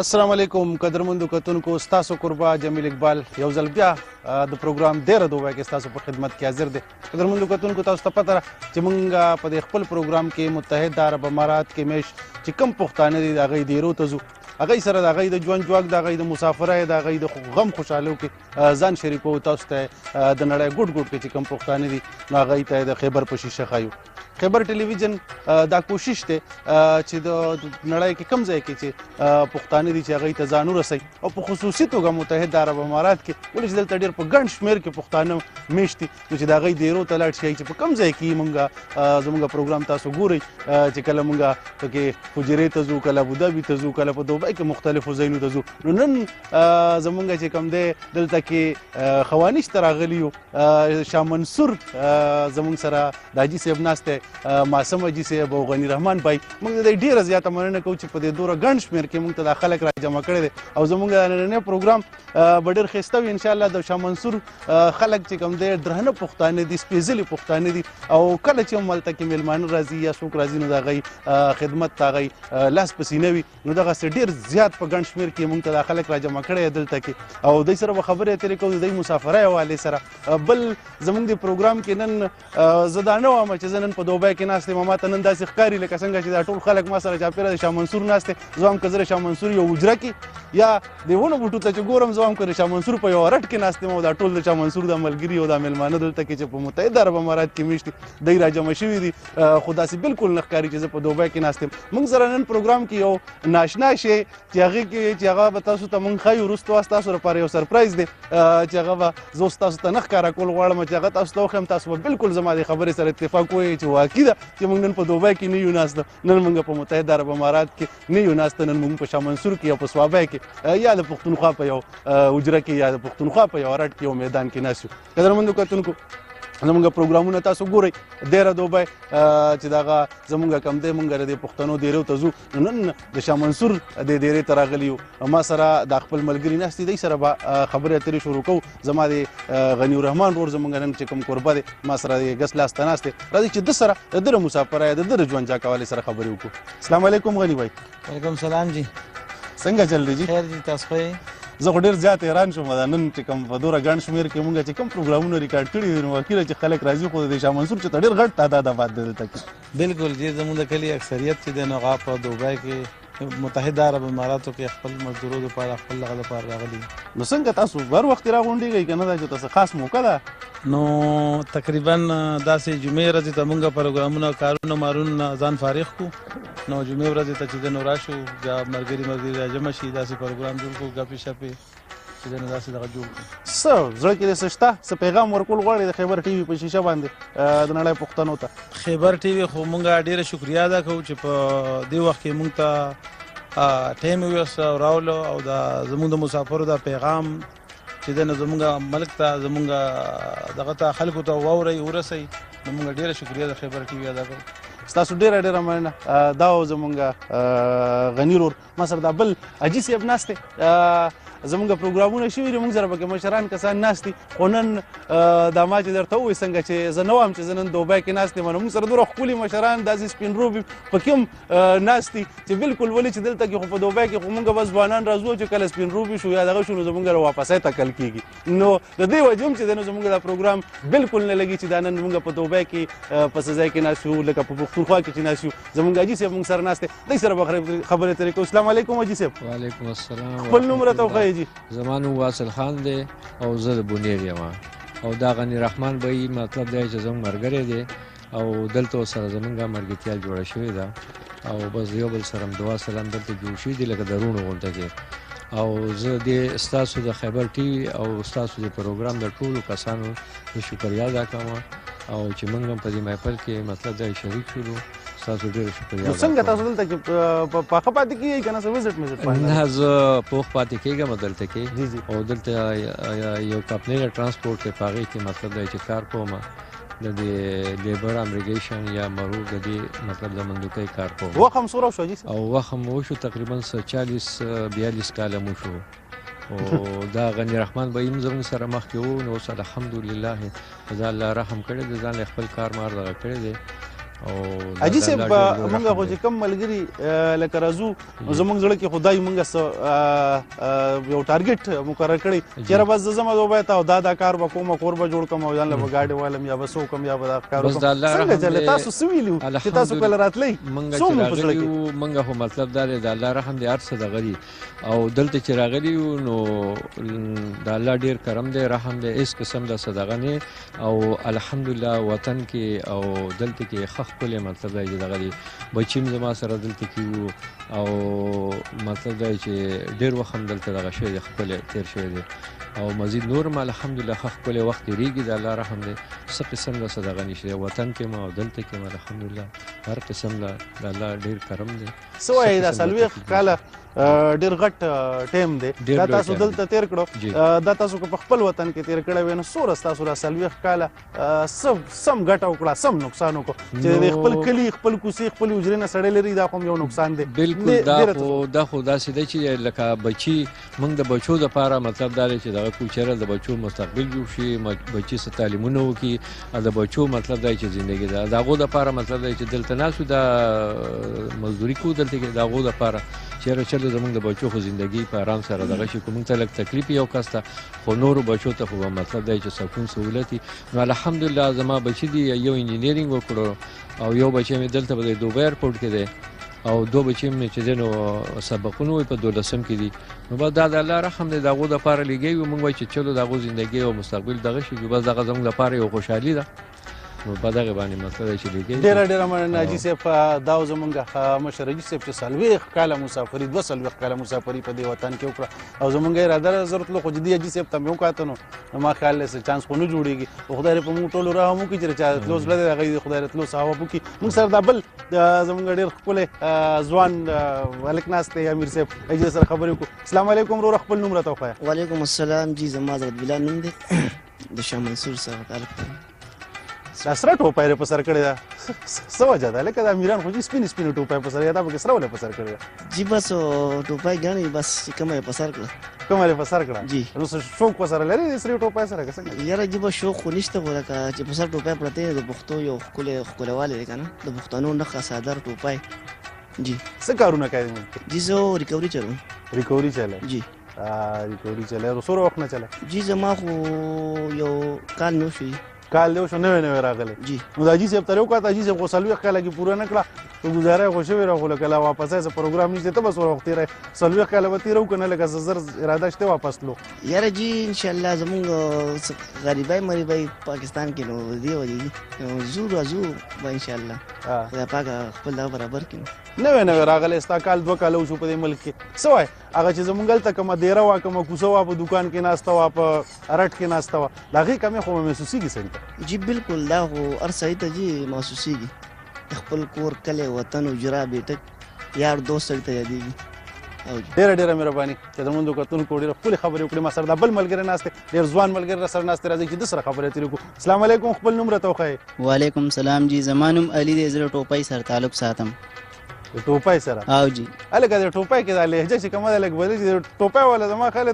السلام علیکم قدرمندو کتونکو ستاسو قربا جمیل اقبال یو ځل بیا د پروګرام ډیره دوبه کې ستاسو په خدمت کې حاضر دی. قدرمندو کتونکو تاسو ته پته چې موږ په خپل پروګرام کې متحده عرب امارات کې میش چې کم پښتانه دي د هغوی دیرو ته ځو، هغوی سره د هغوی د ژوند جواک، د هغوی د مسافرۍ، د هغوی د غم خوشحالو کې ځان شریکو. تاسو ته د نړۍ ګوټ ګوټ کې چې کم پښتانه دي نو هغوی ته د خیبر په شیشه ښایو. خیبر ټلویزیون دا کوشش دی چې د نړۍ کې کم ځای کې چې پښتانه دي چې هغوی ته ځان ورسوي، او په خصوصي توګه متحده عرب امارات کې ولې چې دلته ډېر په ګڼ شمېر کې پښتانه میشت دي نو چې د هغوی دیرو ته لاړ شي چې په کم ځای کې موږ زموږ پروګرام تاسو ګورئ چې کله موږ پکې حجرې ته ځو، کله ابودابي ته ځو، کله په دوبۍ کې مختلفو ځایونو ته ځو. نو نن زموږ چې کوم دی دلته کې خوانیش ته راغلي یو شاه منصور زموږ سره د حاجي صاحب ناست دی، معصوم حاجي صاحب او غني رحمان بھائی. موږ د دې ډېره زیاته مننه کوو چې په دې دوره ګڼ شمېر کې موږ ته دا خلک را جمع کړی دی، او زموږ د نننی پروګرام به ډېر ښایسته وي انشاءالله. د شاه منصور خلک چې کوم دی درانه پښتانه دي، سپېڅلي پښتانه دي، او کله چې هم هلته کې میلمانه راځي یا څوک راځي نو د هغوی خدمت ته هغوی لاس په سینه وي. نو دغسې ډېر زیات په ګڼ شمېر کې موږ ته دا خلک را جمع کړی دلته کې، او دوی سره به خبرې اترې کوو د دوی مسافرۍ حوالې سره. بل زموږ د پروګرام کې نن زه دا نه وایم چې زه نن په دوبۍ کې ناست یم، ما ته نن داسې ښکاري لکه څنګه چې دا ټول خلک ما سره چاپېره د شاه منصور ناست دی. زه وایم که زه د شاه منصور یو حجره کې یا د ونو بوټو ته چې ګورم، زه وایم که د شاه منصور په یو رټ کې ناست یم او دا ټول د شاه منصور د ملګري او دا میلمانه دلته کې چې په متحده عرب امارات کې میشت دي دوی را جمع شوي دي، خو داسې بالکل نه ښکاري چې زه په دوبۍ کې ناست یم. موږ سره نن پروګرام کې یو ناشنا شی چې هغه به تاسو ته موږ ښایو، وروسته ستاسو لپاره یو سرپرایز دی چې هغه به زه ستاسو ته نه ښکاره کول غواړم چې هغه تاسو ته وښیم. تاسو به بالکل زما د خبرې سره اتفاق وایئ چې واقعي ده چې موږ نن په دوبۍ کې نه یو ناسته، نن موږ په متحده عرب امارات کې نه یو ناسته، نن موږ په شاه منصور کې یا په صوابۍ کې یا د پښتونخوا په یو حجره کې یا د پښتونخوا په یو رټ کې یو میدان کې ناست یو. قدرمندو کتونکو زموږ پروګرامونه تاسو ګورئ ډېره دوبۍ چې دغه زموږ کم دی موږ د پښتنو دیرو ته ځو. نو نن د شاه منصور د دیرې ته راغلي یو، ما سره د خپل ملګري ناست دي، دوی سره به خبرې اترې شروع کوو. زما د غني الرحمن ورور زموږ نن چې کوم کوربه دی ما سره د ګس لاس ته ناست دی، راځئ چې ده سره د ده د مسافرۍ د ده د ژوند جاک حوالې سره خبرې وکړو. السلام علیکم غني بھائی. وعلیکم السلام جی. څنګه چل دی جی؟ خیر جی، تاسو ښه؟ زه خو ډېر زیات حیران شوم دا نن چې کوم په دوره ګڼ شمېر کې مونږ چې کوم پروګرامونه ریکارډ کړي دي نو واقعي چې خلک راځي، خو د شاه منصور چې ته ډېر غټ تعداد آباد دی دلته کې. بالکل جی، زموږ د کلي اکثریت چې دی نو هغه په دوبۍ کې متحده عرب اماراتو کې خپل مزدورو لپاره خپل هغه لپاره راغلي. نو څنګه تاسو هر وخت راغونډېږئ که نه دا چې تاسو خاص موقع ده؟ نو تقریبا داسې جمعې ورځې ته مونږ پروګرامونه کارونه مارونه ځان فارغ کړو، نو جمعې ورځې ته چې دی نو راشو بیا ملګري راجمع شي، داسې پروګرام جوړ کړو، ګپې شپې چې دی نو داسې دغه جوړ کړو. څه زړه کې دې څه شته؟ څه پیغام ورکول غواړئ د خیبر ټي وي په شیشه باندې د نړۍ پښتنو ته؟ خیبر ټي وي خو مونږ ډېره شکریا ادا کوو چې په دې وخت کې مونږ ته ټایم ویوسته او راولو، او دا زموږ د مسافرو دا پیغام چې دی نو زموږ ملک ته زموږ دغه ته خلکو ته واورئ ورسئ، نو مونږ ډېره شکریا د خیبر ټي وي ادا کوو. ستاسو ډېره ډېره مننه. دا و زموږ غني ورور، ما سره دا بل حاجي صاحب ناست دی. زموږ پروګرامونه شوي دي، موږ سره پکې مشران کسان ناست دي، خو نن دا ما چې درته ووایي څنګه چې زه نه وایم چې زه نن دوبۍ کې ناست یم، نو موږ سره دومره ښکلي مشران داسې سپین روبي پکې هم ناست دي چې بالکل ولې چې دلته کې خو په دوبۍ کې خو موږ بس ځوانان راځو چې کله سپین روبي شو یا دغه شو نو زموږ را واپسۍ تکل کېږي. نو د دې وجې هم چې دی نو زموږ دا پروګرام بالکل نه لګي چې دا نن موږ په دوبۍ کې په څه ځای کې ناست یو لکه په پښتونخوا کې چې ناست یو. زموږ حاجي صاحب موږ سره ناست دی، دوی سره به خبرې اترې کوو. السلام علیکم حاجي صاحب. وعلیکم السلام. خپل نوم راته وښایئ جي. زما نوم واصل خان دی او زه د بونیر یم، او دا غني رحمان بھائی مطلب دی چې زموږ ملګری دی او دلته سره زموږ ملګرتیا جوړه شوې ده، او بس یو بل سره دعا سلام دلته جوړ شوي دي لکه د روڼو غونډه کې. او زه د ستاسو د خیبر ټي وي او ستاسو د پروګرام د ټولو کسانو د شکریا ادا کوم، او چې موږ هم په دې محفل کې مطلب دی شریک شولو. ستاسو ډېره شکریا. نو څنګه تاسو دلته کې پاخه پاتې کېږئ که نه څه وزټ میزټ باندې؟ نه، زه پوخ پاتې کېږم دلته کې. جی جی. او دلته یو کمپنۍ د ټرانسپورټ دی، په هغې کې مطلب دی چې کار کوم، د دې لیبر امریګیشن یا مرور د دې مطلب د مندوقۍ کار کوم. وخت هم څومره وشو حاجي صاحب؟ او وخت هم وشو تقریبا 40-42 کاله مو شو. او دا غني رحمان بھائی هم زموږ سره مخکې وو، نو اوس الحمدلله دا الله رحم کړی دی، ځان خپل کار مار دغه کړی دی، حاجي صاحب موږ خو چې کم ملګري لکه راځو زموږ زړه کې خدای موږ یو ټارګټ مقرر کړی چېرې بس زه ځم دوبۍ ته او دا کار به کوم کور به جوړ کړم او ځان له به ګاډي والم یا به څه وکړم یا به دا کار وکړم څنګه چلې تاسو څه ویلي وو چې تاسو کله راتلی موږ خو مطلب دا دی د الله رحم دی هر څه دغه دي او دلته چې راغلي یو نو د الله ډېر کرم دی رحم دی هېڅ قسم د صدقه نه او الحمدلله وطن کې او دلته کې ښه ښکلی مطلب دی چې دغه دي بچي هم زما سره دلته کې وو او مطلب دی چې ډېر وخت هم دلته دغه شوی دی ښکلی تېر شوی دی او مزید نور هم الحمدلله ښه ښکلی وخت تېرېږي د الله رحم دی څه قسم د صدقه نشته وطن کې م او دلته کې م الحمدلله هر قسم د الله ډېر کرم دی څه وایي دا 40 کاله ډېر غټ ټیم دی دا تاسو دلته تېر کړو دا تاسو که په خپل وطن کې تېر کړی وی نو څومره ستاسو دا 40 کاله سم ګټه وکړه سم نقصان وکړو چې د خپل کلي خپل کوڅې خپل حجرې نه سړی لري دا خو یو نقصان دی بلکل دا خو داسې دی چې لکه بچي موږ د بچو دپاره مطلب دا دی چې دغه کوچره د بچو مستقبل جوړ شي بچي څه تعلیمونه وکړي د بچو مطلب دا چې زندګي ده د هغو دپاره مطلب دی چې دلته ناستو دا مزدوري کوو دلته کې د هغو دپاره چېرې چېرې زموږ د بچو خو زندګي په آرام سره دغه شي که موږ ته لږ تکلیف یو کس ته خو نورو بچو ته خو مطلب دی چې سکون سهولت وي نو الحمدلله زما بچي دي یو انجینرینګ وکړو او یو بچی مې دلته په دوبۍ ایرپورټ کې دی او دو بچی مې چې دی نو سبقونه وایي په 12 کې دي نو بس دا د الله رحم دی د هغو دپاره لګوي موږ وایو چې چلو د هغو زندګي او مستقبل دغه شي بس دغه زموږ دپاره یو خوشحالي ده نو په دغه باندې مسله چې لګي ډېره مننه حاجي صاحب دا زمونږ مشر حاجي صاحب چې 40 کاله مسافري 42 کاله مسافري په دې وطن کې وکړه او زمونږ اراده ضرورت لو خو جدي حاجي صاحب ته مې وکاته نو ما خیال لسه چانس خو نه جوړیږي خدای په موږ ټولو راهمو کې چې چا تلوس بل دی خدای راتلو صحابه وکي موږ سره دا بل زمونږ ډېر ښکلی ځوان هلک ناست دی امیر صاحب حاجي سره خبرې وکړو السلام علیکم ورور خپل نوم راته وښایه وعلیکم السلام جی زما حضرت بلال نوم دی د شاه منصور سره تعلق لري دا سره ټوپۍ یې په سر کړې ده څه وجه ده لکه د امیران خو چې سپینې ټوپۍ په سر یا دا پکې سره ولې په سر کړې ده جی بس ټوپۍ ګڼې بس کومه یې په سر کړه کومه یې په سر کړه جی نو شوق په سره لري د سرې ټوپۍ سره که څنګه یاره جی به شوق خو نشته خو لکه چې په سر ټوپۍ پرته د پښتو یو ښکلوالی دی که نه د پښتنو نښه صادر ټوپۍ جی څه کارونه کوي جی زه ریکوري چلوم ریکوري چلوي جی ریکوري چلوي څومره وخت نه چلوي جی زما خو یو کال نه شوي کال دی شو نوی راغلی جی نو د حاجي صاحب ته یې وکړه حاجي صاحب خو 40 کاله کې پوره نه کړه نو ګزاره یې خو شوې را خو لکه لا واپس څه پروګرام نشته ته به څومره وخت تېری 40 کاله به تېروو که نه لکه زر اراده شته واپس تلو یاره جی انشاءالله زمونږ غریبۍ مریبۍ پاکستان کې نو دې وجې جي ځو راځو به انشاءالله خدای پاک خپل دغه برابر کړي نوی راغلی ستا کال 2 کاله وشو په دې ملک کې څه وایي هغه چې زمونږ هلته کومه دیره وه کومه کوڅه وه په دوکان کې ناسته وه په رټ کې ناسته وه د هغې کمې خو به محسوسېږي سړي ته جی بالکل دا خو هر سړي ته جي محسوسېږي خپل کور کلی وطن اجرا بیټک یار دوست سړي ته یادېږي ډېره مهرباني چې زموږ د کتونکو ډېرې ښکلې خبرې وکړې ما سره دا بل ملګری ناست دی ډېر ځوان ملګری را سره ناست دی راځئ چې ده سره خبرې اترې وکړو السلام علیکم خپل نوم راته وښایئ وعلیکم السلام جی زما نوم علي دی زه له ټوپۍ سره تعلق ساتم د ټوپۍ سره او جی هلکه د ټوپۍ کې دا لهجه چې کومه ده لږ بدل چې ټوپۍ والا زما خیال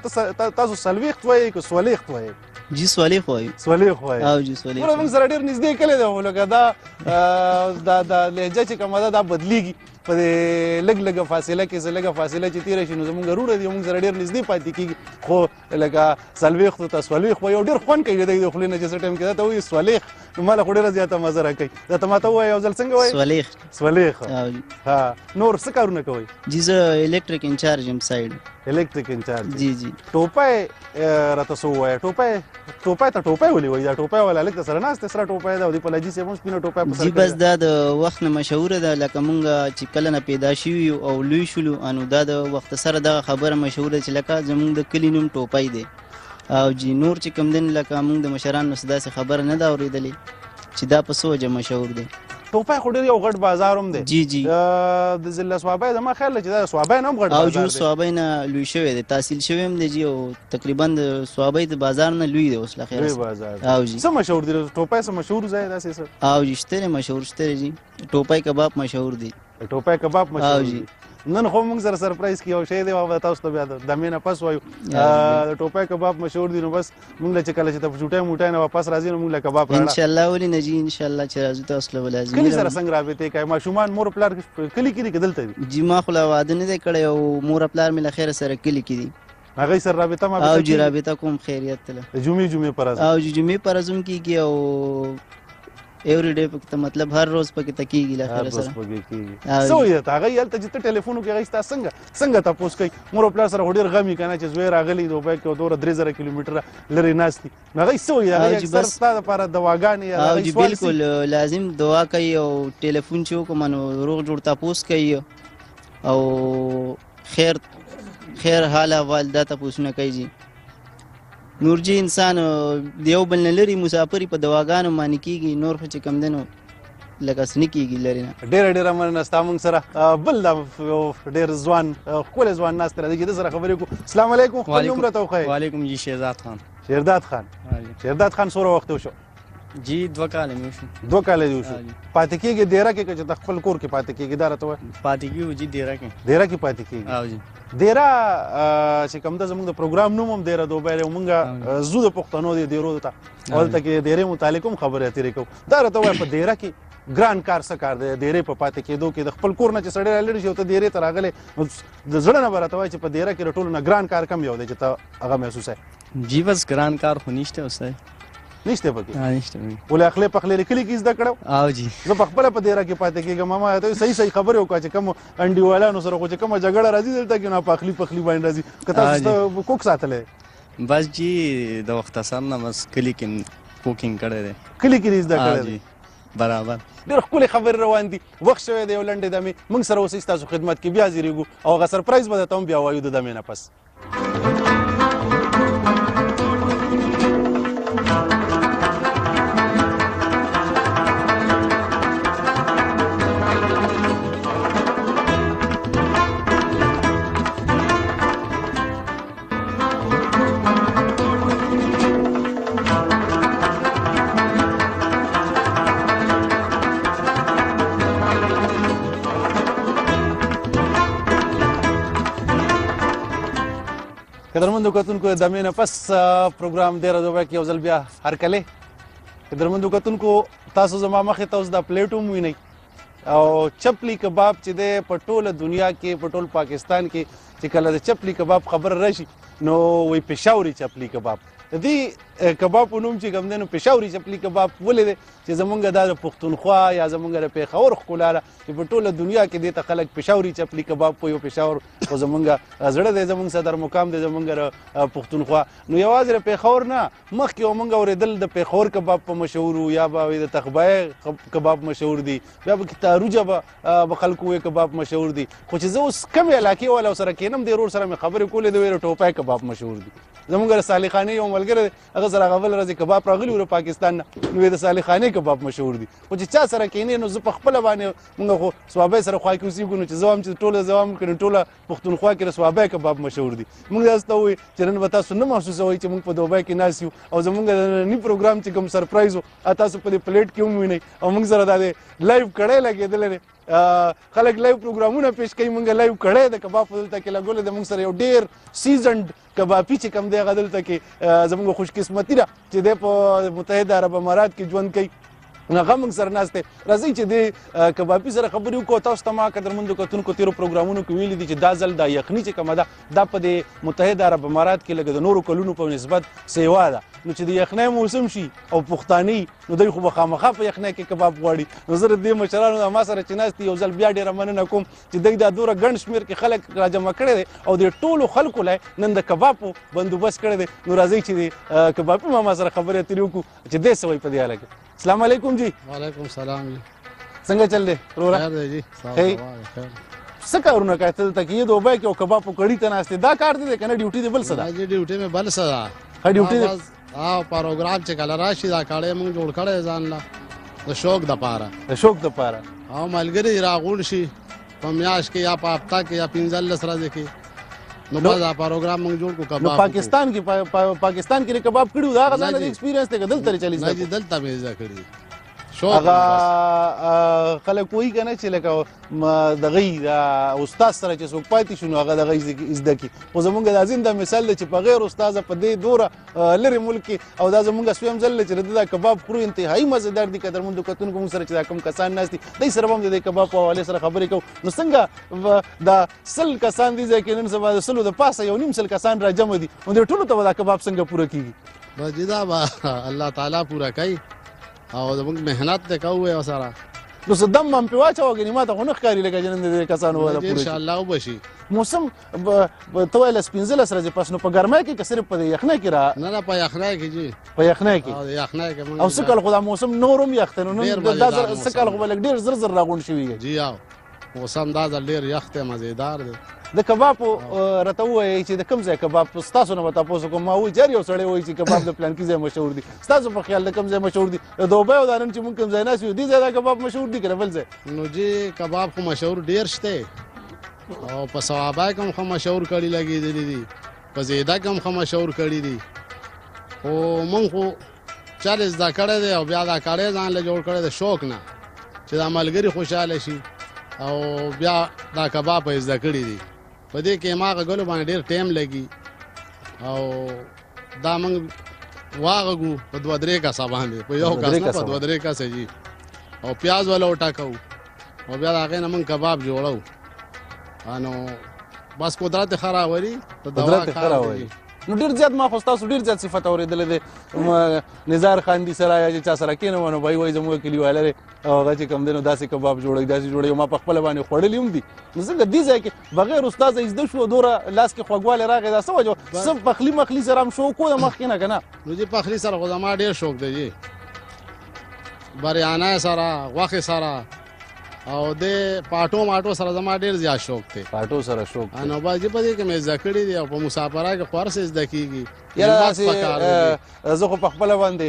تاسو 40 وایئ که 40 وایئ جی سولیخ وایو سولیخ وایو او جی سولیخ ګوره موږ سره ډېر نږدې کلی دی خو لکه دا لهجه چې کومه ده دا بدلیږي په دې لږه فاصله کې څه لږه فاصله چې تېره شي نو زموږ وروڼه دي موږ سره ډېر نږدې پاتې کېږي خو لکه 40 ته سولیخ وایي او ډېر خوند کوي د خولې نه چې څه ټایم کې دا ته وایي سولیخ نو ما له خو ډېره زیاته مزه راکوي دا ته ما ته ووایه یو ځل څنګه وایي سولیخ ها نور څه کارونه کوئ جی زه الکټریک انچارج یم سایډ الکټریک انچارج جی جی ټوپۍ راته څه ووایه ټوپۍ ته ټوپۍ ولې وایي دا ټوپۍ والا هلک د سره ناست دی سره ټوپۍ ده او د پلاجي صاحب هم سپینه ټوپۍ په سر جی بس دا د وخت نه مشهوره ده لکه مونږ چې کله نه پیدا شوي یو او لوی شولو نو دا د وخت سره دغه خبره مشهوره ده چې لکه زمونږ د کلي نوم ټوپۍ دی او جی نور چې کوم دین لکه مونږ د مشرانو څخه داسې خبره نه ده اورېدلې چې دا په څه وجه مشهور دی ټوپۍ خو ډېر یو غټ بازار هم دی جی جی د ضلع صوابۍ زما خیال دی چې دا د صوابۍ نه هم غټ او جو صوابۍ نه لوی شوی دی تحصیل شوی هم دی جی او تقریبا د صوابۍ د بازار نه لوی دی اوس له خیره لوی بازار او جی څه مشهور دی ټوپۍ څه مشهور ځای داسې څه او جی شته مشهور شته جی ټوپۍ کباب مشهور دی ټوپۍ کباب مشهور دی نن خو موږ سره سرپرایز کی یو شی دی او تاسو ته بیا د دمې نه پس وایو د ټوپای کباب مشهور دي نو بس موږ له چې کله چې ته چوټای موټای نه واپس راځي نو موږ له کباب راړه ان شاء الله ولې نه جی ان شاء الله چې راځو تاسو له لازمي کلی سره څنګه رابطه کوي ماشومان مور پلار کلی کې دي کدلته دي جی ما خو لا واده نه دی کړی او مور پلار مې له خیر سره کلی کې دي هغه سره رابطه ما او جی رابطه کوم خیریت ته جمعې پر او جمعې پر ازم کیږي او ایوری ډے پکې مطلب هر روز پکې تکیږي له خیر سره سو یې تا هغه یلته چې ټلیفون کې غیستا څنګه تاسو کوي مور پلار سره ډیر غمی کنه چې زوی راغلی دوی کې دوره 3000 کیلومتر لري ناشتي هغه سو یې هغه اکثر ستاسو لپاره دواګانې او جی بالکل لازم دعا کوي او ټلیفون چې کوم نو روغ جوړ تاسو کوي او خیر حال احوال دا تاسو نه کوي جی نور جی انسان دیو بل نه لري مسافری په دواګانو باندې کیږي نور خو چې کم دنو لکه سنی کیږي لري نه ډېر مننه ستاسو موږ سره بل ډېر ځوان خپل ځوان ناس تر دې سره خبرې کو السلام علیکم خپل نوم راته وخی وعلیکم جی شهزاد خان شهزاد خان سوره وخت وشو جی 2 کال مې وشو 2 کال دي وشو پاتې کېږي ډیره کې چې خپل کور کې پاتې کېږي دا راته وای پاتې کېږي جی ډیره کې پاتې کېږي او جی ډیره چې کوم د زموږ د پروګرام نوم هم ډیره دوباره مونږه زو د پښتنو د ډیرو ته ولته کې ډیره متعلق هم خبرې اترې کو دا راته وای په ډیره کې ګران کار څه کار دی ډیره په پاتې کېدو کې د خپل کور نه چې سړی لړ شي او ته ډیره ته راغلی د زړه نه براته وای چې په ډیره کې ټول نه ګران کار کم یو دی چې ته هغه محسوسه جی بس ګران کار خو نشته اوسه نشته پکې نشته ولې اخلي پخلي لیکلي کې زده کړو او جی زه په خپل په ډیره کې پاتې کېږم ماما ته صحیح خبرې وکړه چې کوم انډیوالانو سره خو چې کوم جګړه راځي دلته کې نه پخلي باندې راځي که تاسو کوک ساتلې بس جی د وخت سره نه بس کلی کې کوکینګ کړی دی کلی کې زده کړی دی برابر ډېر ښکلې خبرې روان دي وخت شوی دی یو لنډې دمې موږ سره اوسئ ستاسو خدمت کې بیا حاضرېږو او هغه سرپرایز به درته هم بیا وایو د دمې نه پس قدرمنو کتونکو د دمې نه پس پروګرام ډېره دوبه کې یو ځل بیا هرکلی قدرمنو کتونکو تاسو زما مخې ته اوس دا پلیټ هم وینئ او چپلی کباب چې دی په ټوله دنیا کې په ټول پاکستان کې چې کله د چپلی کباب خبر راشي نو وایي پېښوري چپلی کباب د دې کباب په نوم چې کوم دی نو پېښوري چپلی کباب ولې دی چې زمونږ دا د پښتونخوا یا زمونږ د پېښور ښکلا ده چې په ټوله دنیا کې دې ته خلک پېښوري چپلی کباب په یو پېښور خو زمونږ زړه دی زمونږ صدر مقام دی زمونږ د پښتونخوا نو یوازې د پېښور نه مخکې مونږ اورېدل د پېښور کباب په مشهور و یا به د تخبای کباب مشهور دي بیا به تاروجه به خلکو وایي کباب مشهور دي خو چې زه اوس کمې علاقې والا سره کېنم دې رور سره مې خبرې کولې د ویل ټوپای کباب مشهور دي زمونږ د صالحخانې یو ملګری دی هغه سره هغه بل ورځې کباب راغلي وو پاکستان نه نو یې د صالحخانې کباب مشهور دي خو چې چا سره کښېنې نو زه په خپله باندې مونږ خو صوابی سره خوا کې اوسېږو نو چې زه وایم چې ټوله زه وایم که ټوله پښتونخوا کې د صوابی کباب مشهور دي مونږ داسې ته ووایي چې نن به تاسو نه محسوسوئ چې مونږ په دوبۍ کې ناست یو او زمونږ د ننني پروګرام چې کوم سرپرایز و تاسو په دې پلیټ کې هم وینئ او مونږ سره دا د لایو کړی لګېدلی دی خلک لایو پروګرامونه پیش کوي مونږ لایو کړی د کباب په دلته کې لګولی د مونږ سره یو ډېر سیزنډ کبابي چې کوم دی هغه دلته کې زموږ خوش قسمتي ده چې دی په متحده عرب امارات کې ژوند کوي نو هغه موږ سره ناست دی راځئ چې دې کبابي سره خبرې وکړو تاسو ته ما قدرمندو کتونکو تېرو پروګرامونو کې ویلي دي چې دا ځل دا یخني چې کومه ده دا په دې متحده عرب امارات کې لکه د نورو کلونو په نسبت سیوا ده نو چې د یخنۍ موسم شي او پښتاني نو دوی خو به خامخا په یخنۍ کې کباب غواړي نو زه د دې مشرانو ما سره چې ناست یو ځل بیا ډېره مننه کوم چې دوی دا دومره ګڼ شمېر کې خلک راجمع کړی دی او د ټولو خلکو لی نن د کبابو بندوبست کړی دی نو راځئ چې د کبابي ماما سره خبرې اترې وکړو چې دی څه وایي په دې حاله کې السلام علیکم جی وعلیکم السلام جی څنګه چل دی وروره خیر دی جی څه کارونه کوې ته دلته کې یې دوبۍ کې او کباب په کړي ته ناست دی دا کار دی که نه ډیوټي دی بل څه ده جی ډیوټي مې بل څه ده ښه ډیوټي دی او پروګرام چې کله راشي دا کړی موږ جوړ کړی ځان له د شوق دپاره د شوق دپاره او ملګري راغونډ شي په میاشت کې یا په هفته کې یا 15 ورځې کې نو بس دا پروګرام موږ جوړ کړو نو پاکستان کې کباب کړي و دا هغه ځان د ایکسپیرینس دی که دلته یې چلی نه جي دلته مې زده کړي هغه خلک وایي که نه چې لکه دغه استاد سره چې څوک پاتې شو نو هغه دغه زده کړي خو زمونږ دا زنده مثال دی چې په غیر استاده په دې دوره لرې ملک کې او دا زمونږ سویم ځل دی چې د دا کباب خورو انتهایي مزېدار دي قدرمندو کتونکو موږ سره چې دا کوم کسان ناست دي دوی سره به هم د دې کباب په حوالې سره خبرې کوو نو څنګه دا 100 کسان دي ځای کې نن سبا د 100 د پاسه یو نیم سل کسان را جمع دي نو دې ټولو ته به دا کباب څنګه پوره کېږي بس جی دا به الله تعالی پوره کوي او زموږ محنت دی کوو یې سره نو څه دم هم پرې واچوه کنې ما ته خو نه ښکاري لکه چې نن د دې کسانو به دا پوره انشاءالله وبشي موسم ته ویلس 15 ورځې پس نو په ګرمۍ کې که صرف په یخنۍ کې را نه په یخنۍ کې جی په یخنۍ کې یخنۍ کې او څه کال خو دا موسم نور هم یخ دی نو نن دا څه کال خو به لږ ډېر زر زر راغونډ شوي دی جی موسم دا ځل ډېر یخ دی مزېدار دی د کباب راته ووایئ چې د کوم ځای کباب ستاسو نه به تاسو کوم ما وایي چې هر یو سړی وایي چې کباب د پلانکي ځای مشهور دي ستاسو په خیال د کوم ځای مشهور دي د دوبۍ او دا نن چې مونږ کوم ځای ناست یو دې ځای دا کباب مشهور دي که نه بل ځای نو جی کباب خو مشهور ډېر شته او په ثوابای کې هم خو مشهور کړي لګېدلي دي په زیده کې هم خو مشهور کړي دي خو مونږ خو چل زده کړی دی او بیا دا کړی ځان له جوړ کړی د شوق نه چې دا ملګري خوشحاله شي او بیا دا کباب یې زده کړي دي په دې کې ما غږلو باندې ډېر ټایم لګي او دا موږ واغږو په 2-3 کسه باندې په یو کس نه په 2-3 کسه جي او پیاز ولا وټاکو او بیا د هغې نه موږ کباب جوړو نو بس قدرت ښه راولي په دوا کار دی نو ډېر زیات ما خو ستاسو ډېر زیات صفت اورېدلی دی نظار خاندي سره یا چې چا سره کېنم نو بهی وایي زموږ کلیواله دی او هغه چې کوم دی نو داسې کباب جوړوي داسې جوړوي ما په خپله باندې خوړلي هم دي نو څنګه دې ځای کې بغیر استاده زده شو دوره لاس کې خوږوالی راغی دا څه وجه څه پخلي مخلي سره هم شوق و د مخکې نه که نه نو جي پخلي سره خو زما ډېر شوق دی جي بریانی سره غوښې سره او د پاټو ماټو سره زما ډېر زیات شوق دی پاټو سره شوق دی نو بس جي په دې کې مې زده کړي دي او په مسافره کې خو هر څه زده کېږي یاره داسې زه خو په خپله باندې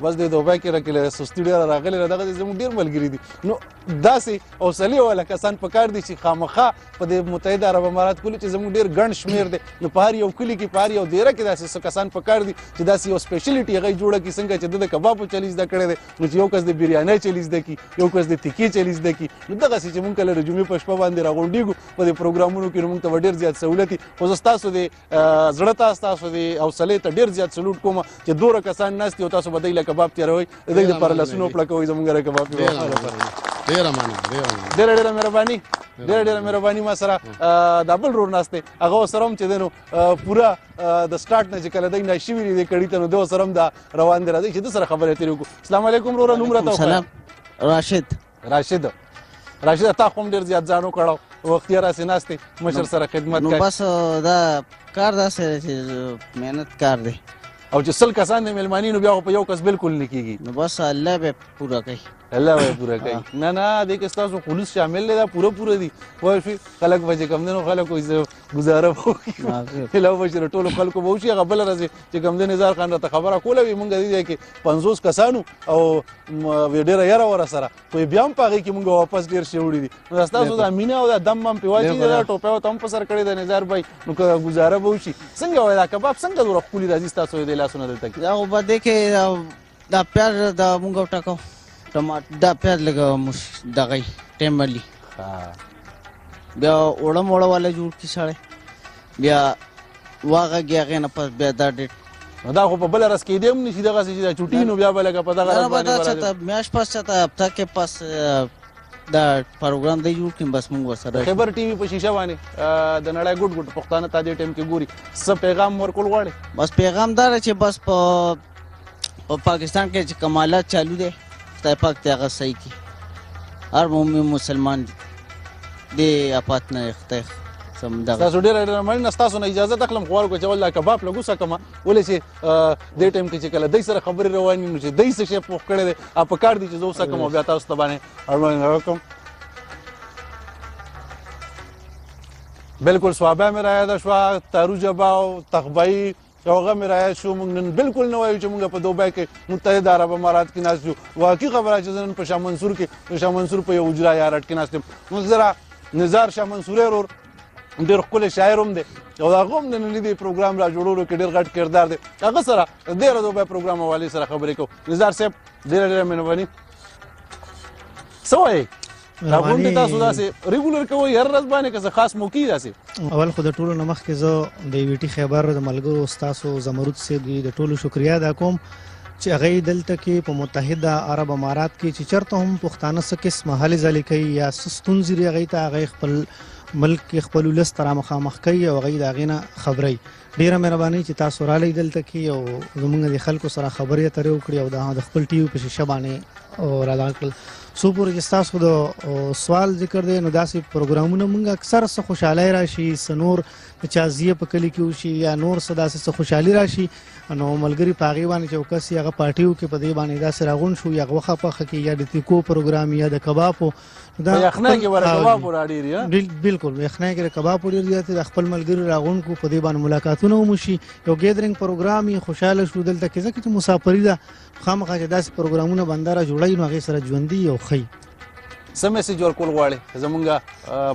بس د دوبۍ کې راکې سستي ډېره راغلې ده دغه زموږ ډېر ملګري دي نو داسې حوصلې والا کسان پکار دي چې خامخا په دې متحده عرب امارات کلي چې زموږ ډېر ګڼ شمېر دی نو په هر یو کلي کې په هر یو دیره کې داسې څه کسان پکار دي چې داسې یو سپیشلټي هغه جوړه کړي څنګه چې د کبابو چلی زده کړی دی نو چې یو کس د بریانۍ چلی زده کړي یو کس د تیکې چلی زده کړي نو دغسې چې مونږ کله د جمعې په شپه باندې راغونډېږو په دې پروګرامونو کې نو مونږ ته به ډېر زیات سهولت وي خو زه ستاسو د زړه ته ستاسو د حوصلې ته ډېر زیات سلوټ کوم چې دوره کسان ناست دي او تاسو به دوی له کباب تیاروئ د دوی دپاره لاسونه وپړکوئ زموږ له کباب ډېره ډېره مهرباني ډېره مهرباني ما سره دا بل رور ناست دی هغه سره هم چې دی نو پوره د سټارټ نه چې کله دی ناست شوي دي دې کړي ته نو دو سره هم دا روان دی راځئ چې ده سره خبرې اترې وکړو السلام علیکم وروره نوم راته سلام راشد تا خو هم ډېر زیات ځان وکړو وختي راسې ناست دی مشر سره خدمت نو بس دا کار داسې دی چې محنت کار دی او چې 100 کسان د میلماني نو بیا خو په یو کس بالکل نه کېږي نو بس الله به پوره کوي الله به پوره کوي نه دې کې ستاسو خلوص شامل دی دا پوره دي پوه شوې خلک به چې کوم دی نو خلک وایي ګزاره به وکړي هیله به چې د ټولو خلکو به وشي هغه بله ورځ چې کوم دی نظار خان راته خبره کوله وي مونږ دې ځای کې 50 کسانو او ډېره یاره وره سره خو بیا هم په هغې کې مونږ واپس ډېر شوړي دي نو ستاسو دا مینه او دا دم هم پې واچي دا ټوپۍ ورته هم په سر کړې ده نظار بھائی نو که ګزاره به وشي څنګه وایي دا کباب څنګه دومره ښکلي راځي ستاسو د لاسونه دلته کې دا خو به دې کې دا پیاز دا مونږ وټاکو ټماټر دا پیاز لږ دغه ټایم والی بیا اوړه موړه والا جوړ کړي سړی بیا واغږي هغې نه پس بیا دا ډېر نو دا خو په بله ورځ کېدی هم نه شي دغسې چې دا چوټي نو بیا به لکه په دغه ورځ باندې میاشت پس چاته هفته کې پس دا پروګرام دی جوړ کړي بس مونږ ورسره خیبر ټي وي په شیشه باندې د نړۍ ګوټ پښتانه تا دې ټایم کې ګوري څه پیغام ورکول غواړې بس پیغام دا دی چې بس په پاکستان کې چې کمالات چالو دی خدای پاک ته هغه صحیح کړي هر مومن مسلمان دې افات نه خدای ستاسو ډېره مننه ستاسو نه اجازه اخلم خو غواړم چې اول دا کباب لږ وڅکم ولې چې دې ټایم کې چې کله دوی سره خبرې روانې نو چې دوی څه شی پوښ کړی دی په کار دي چې زه وڅکم او بیا تاسو ته باندې اړوند وکړم بالکل صحابه مې رایاده شوه تارو جبا او تخبایي او هغه مې رایاد شو موږ نن بالکل نه وایو چې موږ په دوبۍ کې متحده عرب امارات کې ناست یو واقعي خبره چې زه نن په شاه منصور کې شاه منصور په یو اجرا یا رټ کې ناست یم موږ ذرا نظار شاه منصوري ورور ډېر ښکلی شاعر هم دی او د هغه هم د ننني دې پروګرام را جوړولو کې ډېر غټ کردار دی هغه سره ډېره دوبۍ پروګرام حوالې سره خبرې کوو نظار صاحب ډېره مهرباني څه وایي دا غونډې تاسو داسې ریګولر کوئ هر ورځ باندې که څه خاص موقع داسې؟ اول خو د ټولو نه مخکې زه د ویټي خیبر د ملګرو ستاسو زمرود صاحب د ټولو شکریا ادا کوم چې هغه دلته کې په متحده عرب امارات کې چې چرته هم پښتانه څه قسمه هلې ځلې کوي یا څه ستونزې لري هغې ته هغې خپل ملک کې خپل ولس ته رامخامخ کوي او هغې د هغې نه خبروي. ډېره مهرباني چې تاسو رالی دلته کې او زموږ د خلکو سره خبرې اترې وکړي او د خپل ټي وي په شیشه باندې رالاړ کړل. څو پورې چې ستاسو د سوال ذکر دی نو داسې پروګرامونه موږ اکثر څه خوشحالۍ راشي څه نور د چازیه په کلي کې وشي یا نور څه داسې څه خوشحالي راشي نو ملګري په هغې باندې چې یو کس هغه پارټیو کې په دې باندې داسې راغونډ شو یا غوښه پخه کې یا د تیکو پروګرام یا د کبابو یخنۍ کې ور کبابو را ډېر بالکل یخنۍ کې د کبابو ډېر زیات د خپل ملګري راغونډ کو په دې باندې ملاقاتونه وموشي یو ګیدرینګ پروګرام یې خوشحاله شو دلته کې ځکه چې مسافري ده خامخا چې داسې پروګرامونه بنده را جوړوي نو هغې سره ژوندي او ښه څه میسج ورکول غواړې زمونږ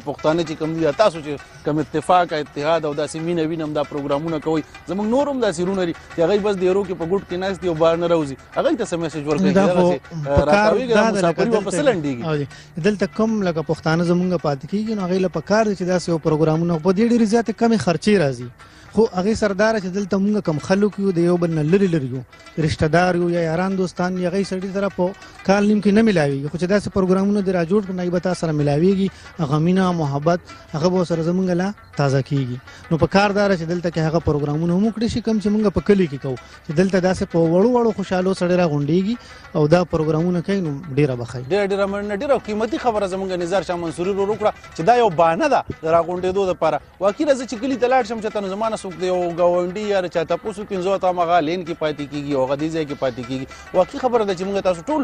پښتانه چې کوم دي تاسو چې کوم اتفاق اتحاد او داسې مینه وینم دا پروګرامونه کوئ زمونږ نور هم داسې رونه لري چې هغوی بس د ایرو کې په ګوټ کې ناست دي او بهر نه راوځي هغوی ته څه میسج ورکوي چې دغسې راکاوېږي دا مسافري به په څه لنډېږي دلته کم لکه پښتانه زمونږ پاتې کېږي نو هغوی له پکار دی چې داسې یو پروګرامونه په دې ډېرې زیاتې کمې خرچې راځي خو هغې سرداره چې دلته مونږ کم خلک یو د یو بل نه لرې لرې یو رشته دار یو یا یاران دوستان یې هغوی سړي سره په کال نیم کې نه ملاوېږي خو چې داسې پروګرامونه دې را جوړ کړي نو به تا سره ملاوېږي هغه مینه محبت هغه به ورسره زمونږ لا تازه کېږي نو په کار داره چې دلته کې هغه پروګرامونه هم وکړي شي کوم چې مونږ په کلي کې کوو چې دلته داسې په وړو وړو خوشحالو سړی را غونډېږي او دا پروګرامونه کوي نو ډېره به ښه ډېره مننه ډېره قیمتي خبره زمونږ نظار شاه منصوري ورو وکړه چې دا یو بهانه ده د را غونډېدو دپاره واقعي راځه چې کلي ته لاړ شم چې ته نو زما نه څوک د یو ګاونډي یا چا تپوس وکړي نو زه ورته هماغه لین کې پاتې کېږي او هغه دې ځای کې پاتې کېږي واقعي خبره ده چې مونږ تاسو ټول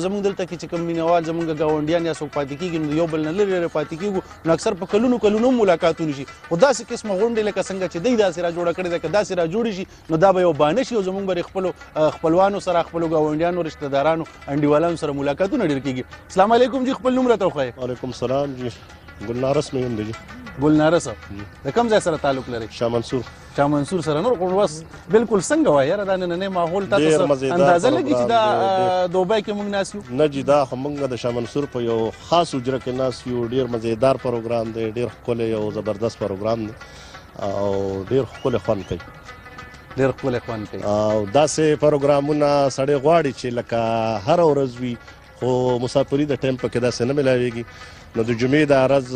زمونږ دلته کې چې کوم مینهوال زمونږ ګاونډیان یا څوک پاتې کېږي نو یو بل نه لرې لرې پاتې کېږو نو اکثر په کلونو کلونو ملاقاتونه شي خو داسې قسمه غونډې لکه څنګه چې دوی داسې را جوړه کړې ده که داسې را جوړې شي نو دا به یو بهانه شي او زمونږ به خپلو خپلوانو سره خپلو ګاونډیانو رشته دارانو انډیوالانو سره ملاقاتونه ډېر کېږي السلام علیکم جی خپل نوم راته وښایئ وعلیکم السلام جی ګلنارس مې هم دی جی ګلنارس د کوم ځای سره تعلق لري شاه منصور شاه منصور سره نور خو بس بالکل څنګه وایي یاره دا نننی ماحول تاسو اندازه لګي چې دا دوبۍ کې موږ ناست یو نه جی دا خو موږ د شاه منصور په یو خاص حجره کې ناست یو ډېر مزیدار پروګرام دی ډېر ښکلی یو زبردست پروګرام دی او ډېر ښکلی خوند کوي ډېر ښکلی خوند کوي او داسې پروګرامونه سړی غواړي چې لکه هره ورځ وي خو مسافري د ټایم پکې داسې نه ملاویږي نو د جمعې دا ورځ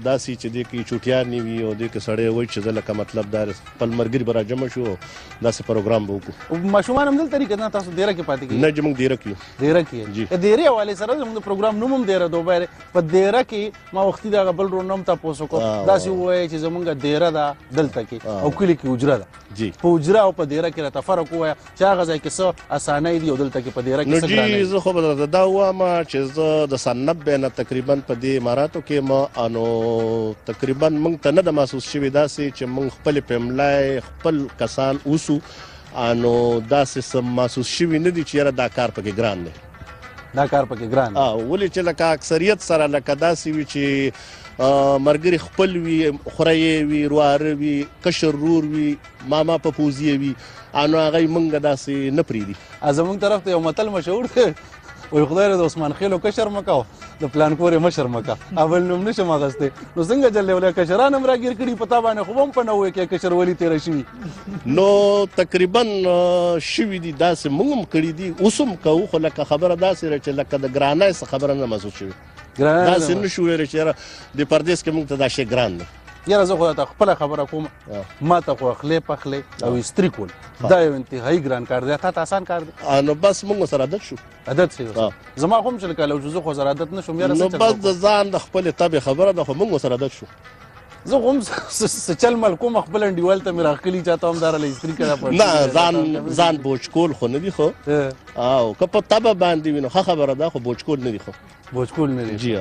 داسې چې دې کې چوټیانې وي او دې کې سړی وایي چې زه لکه مطلب دا خپل ملګري به راجمع شو داسې پروګرام به وکړو ماشومان هم دلته دي که نه تاسو دیره کې پاتې کېږئ نه جی موږ دیره کې یو دیره کې جی دیرې حوالې سره زموږ د پروګرام نوم هم دیره دوبۍ دی په دیره کې ما وختي دغه بل ورونه هم تپوس وکړو داسې ووایه چې زموږ دیره ده دلته کې او کلي کې حجره ده جی په حجره او په دیره کې راته فرق ووایه چې هغه ځای کې څه اسانۍ دي او دلته کې په دیره کې څه ګرانۍ نو جی زه خو به درته دا ووایم چې زه د سن 90 نه تقریبا په دې اماراتو کې نو تقریبا موږ ته نه ده محسوس شوي داسې چې موږ خپلې فیملی خپل کسان اوسو نو داسې څه محسوس شوي نه دي چې یاره دا کار پکې ګران دی دا کار پکې ګران دی ولې چې لکه اکثریت سره لکه داسې وي چې مرګري خپل وي خوره یې وي رواره وي کشر رور وي ماما په پوزي وي نو هغوی موږ داسې نه پرېږدي زموږ طرف ته یو متل مشهور دی وایي خدای د عثمان خیلو کشر مه کوه د پلان کور یې مشر مه کوه اول نوم نشم اخیستی نو څنګه جلې ولی کشران هم راګیر کړي په تا باندې خو به هم په نه وایي کې کشر ولي تېره شوي نو تقریبا شوي دي داسې موږ هم کړي دي اوس هم کوو خو لکه خبره داسې ده چې لکه د ګرانۍ څه خبره نه محسوس شوي داسې نه شو ویلی چې یاره د پردیس کې موږ ته دا شی ګران دی یاره زه خو ته خپله خبره کوم ما ته خو خولې پخلی او استري کول دا یو انتهایي ګران کار دی تا ته اسان کار دی نو بس موږ سره عادت شو عادت شي زما خو هم شل کاله وشو زه خو سره عادت نه شوم یاره نو بس د ځان د خپلې طبع خبره ده خو موږ سره عادت شو زه خو هم څه چل مل کوم خپل انډیوال ته مې راښکلي چاته هم دا راله استري کړه نه ځان بوج کول خو نه دي خو او که په طبع باندې وي نو ښه خبره ده خو بوج کول نه دي خو بوج کول نه دي جی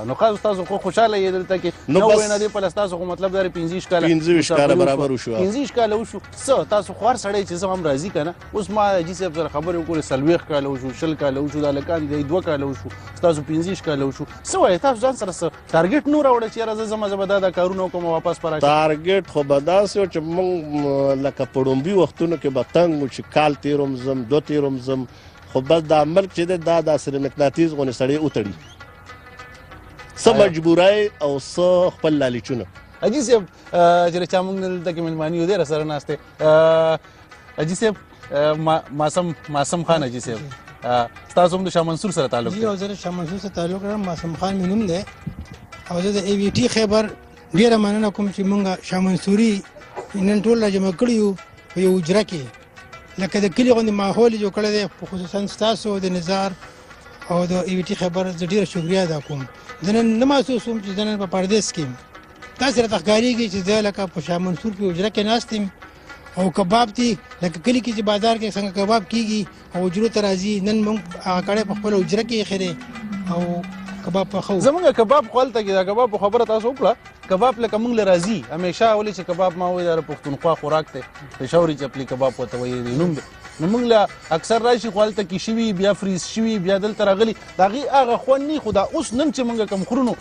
نو خاص تاسو خو خوشاله یې دلته کې نو وینا دی په تاسو خو مطلب دا 15 کاله برابر وشو 15 کاله وشو څه تاسو خو هر سړی چې زه هم راضي کنه اوس ما جی صاحب سره خبرې وکړې سلويخ کاله وشو شل کاله وشو د لکان دی 2 کاله وشو تاسو 15 کاله وشو څه وایي تاسو ځان سره ټارګټ نو راوړی چې راځه زما زبدا دا کارونه کوم واپس پر ټارګټ خو به داسې و چې موږ لکه په ډومبي وختونو کې به تنګ و چې کال تېروم زم 2 تېروم زم خو بس دا ملک چې دی دا داسې مقناطیس غوندې سړی وتړي څه مجبورای او څه خپل لالچونه. حاجي صاحب چې چا موږ دلته کې مېلماني یو دی راسره ناست دی حاجي صاحب معصوم خان حاجي صاحب ستاسو هم د شاه منصور سره تعلق دی؟ زه د شاه منصور سره تعلق لرم. معصوم خان مې نوم دی او زه د ای وی ټي خیبر ډېره مننه کوم چې موږ شاه منصوري نن ټول راجمع کړي یو په یو حجره کې لکه د کلي غوندې ماحول جوړ کړی دی. خصوصا ستاسو د نظار او د ای وی ټي خیبر زه ډېره شکریه ادا کوم. زه نن نه محسوس وم چې زه نن په پردیس کې یم. تاسې راته ښکارېږي چې زه لکه په شاه منصور په حجره کې ناست یم او کباب دي لکه کلي کې چې بازار کې څنګه کباب کېږي او حجرو ته راځي. نن موږ هغه کړی په خپله حجره کې ایښی دی او کباب پخوو. زمونږ کباب خو هلته کې دا کباب په خبره تاسو وکړه. کباب لکه موږ له راځي همیشه ولې چې کباب ما وایي دا پښتونخوا خوراک دی پېښوري چپلي کباب ورته وایي نوم دی. نو موږ له اکثر راشي خو هلته کې شوي بیا فریز شوي بیا دلته راغلي د هغې هغه خوند نه خو دا اوس نن چې موږ کوم خورو نو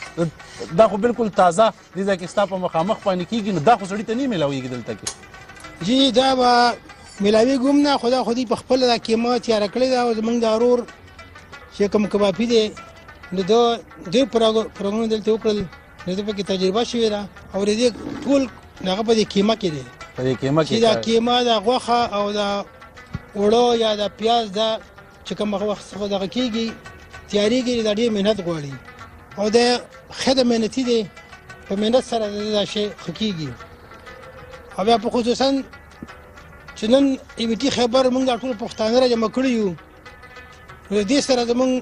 دا خو بالکل تازه دې ځای کې ستا په مخامخ باندې کېږي نو دا خو سړي ته نه میلاویږي دلته کې. جی دا به میلاویږي هم نه خو دا خو دوی په خپله دا کیمه تیاره کړې ده او زموږ د ورور چې کوم کبابي دی نو دوی پروګرامونه دلته وکړل نو ده پکې تجربه شوې ده او د دې ټول هغه په دې کیمه کې دی په دې کیمه کې چې دا کیمه د غوښه او د اوړه یا د پیاز دا چې کوم وخت څخه دغه کېږي تیارېږي دا ډېر محنت غواړي او د ښه د محنتي دی په محنت سره دا شی ښه کېږي. او بیا په خصوصا چې نن ای وی ټي خیبر موږ دا ټول پښتانه راجمع کړي یو نو د دې سره زموږ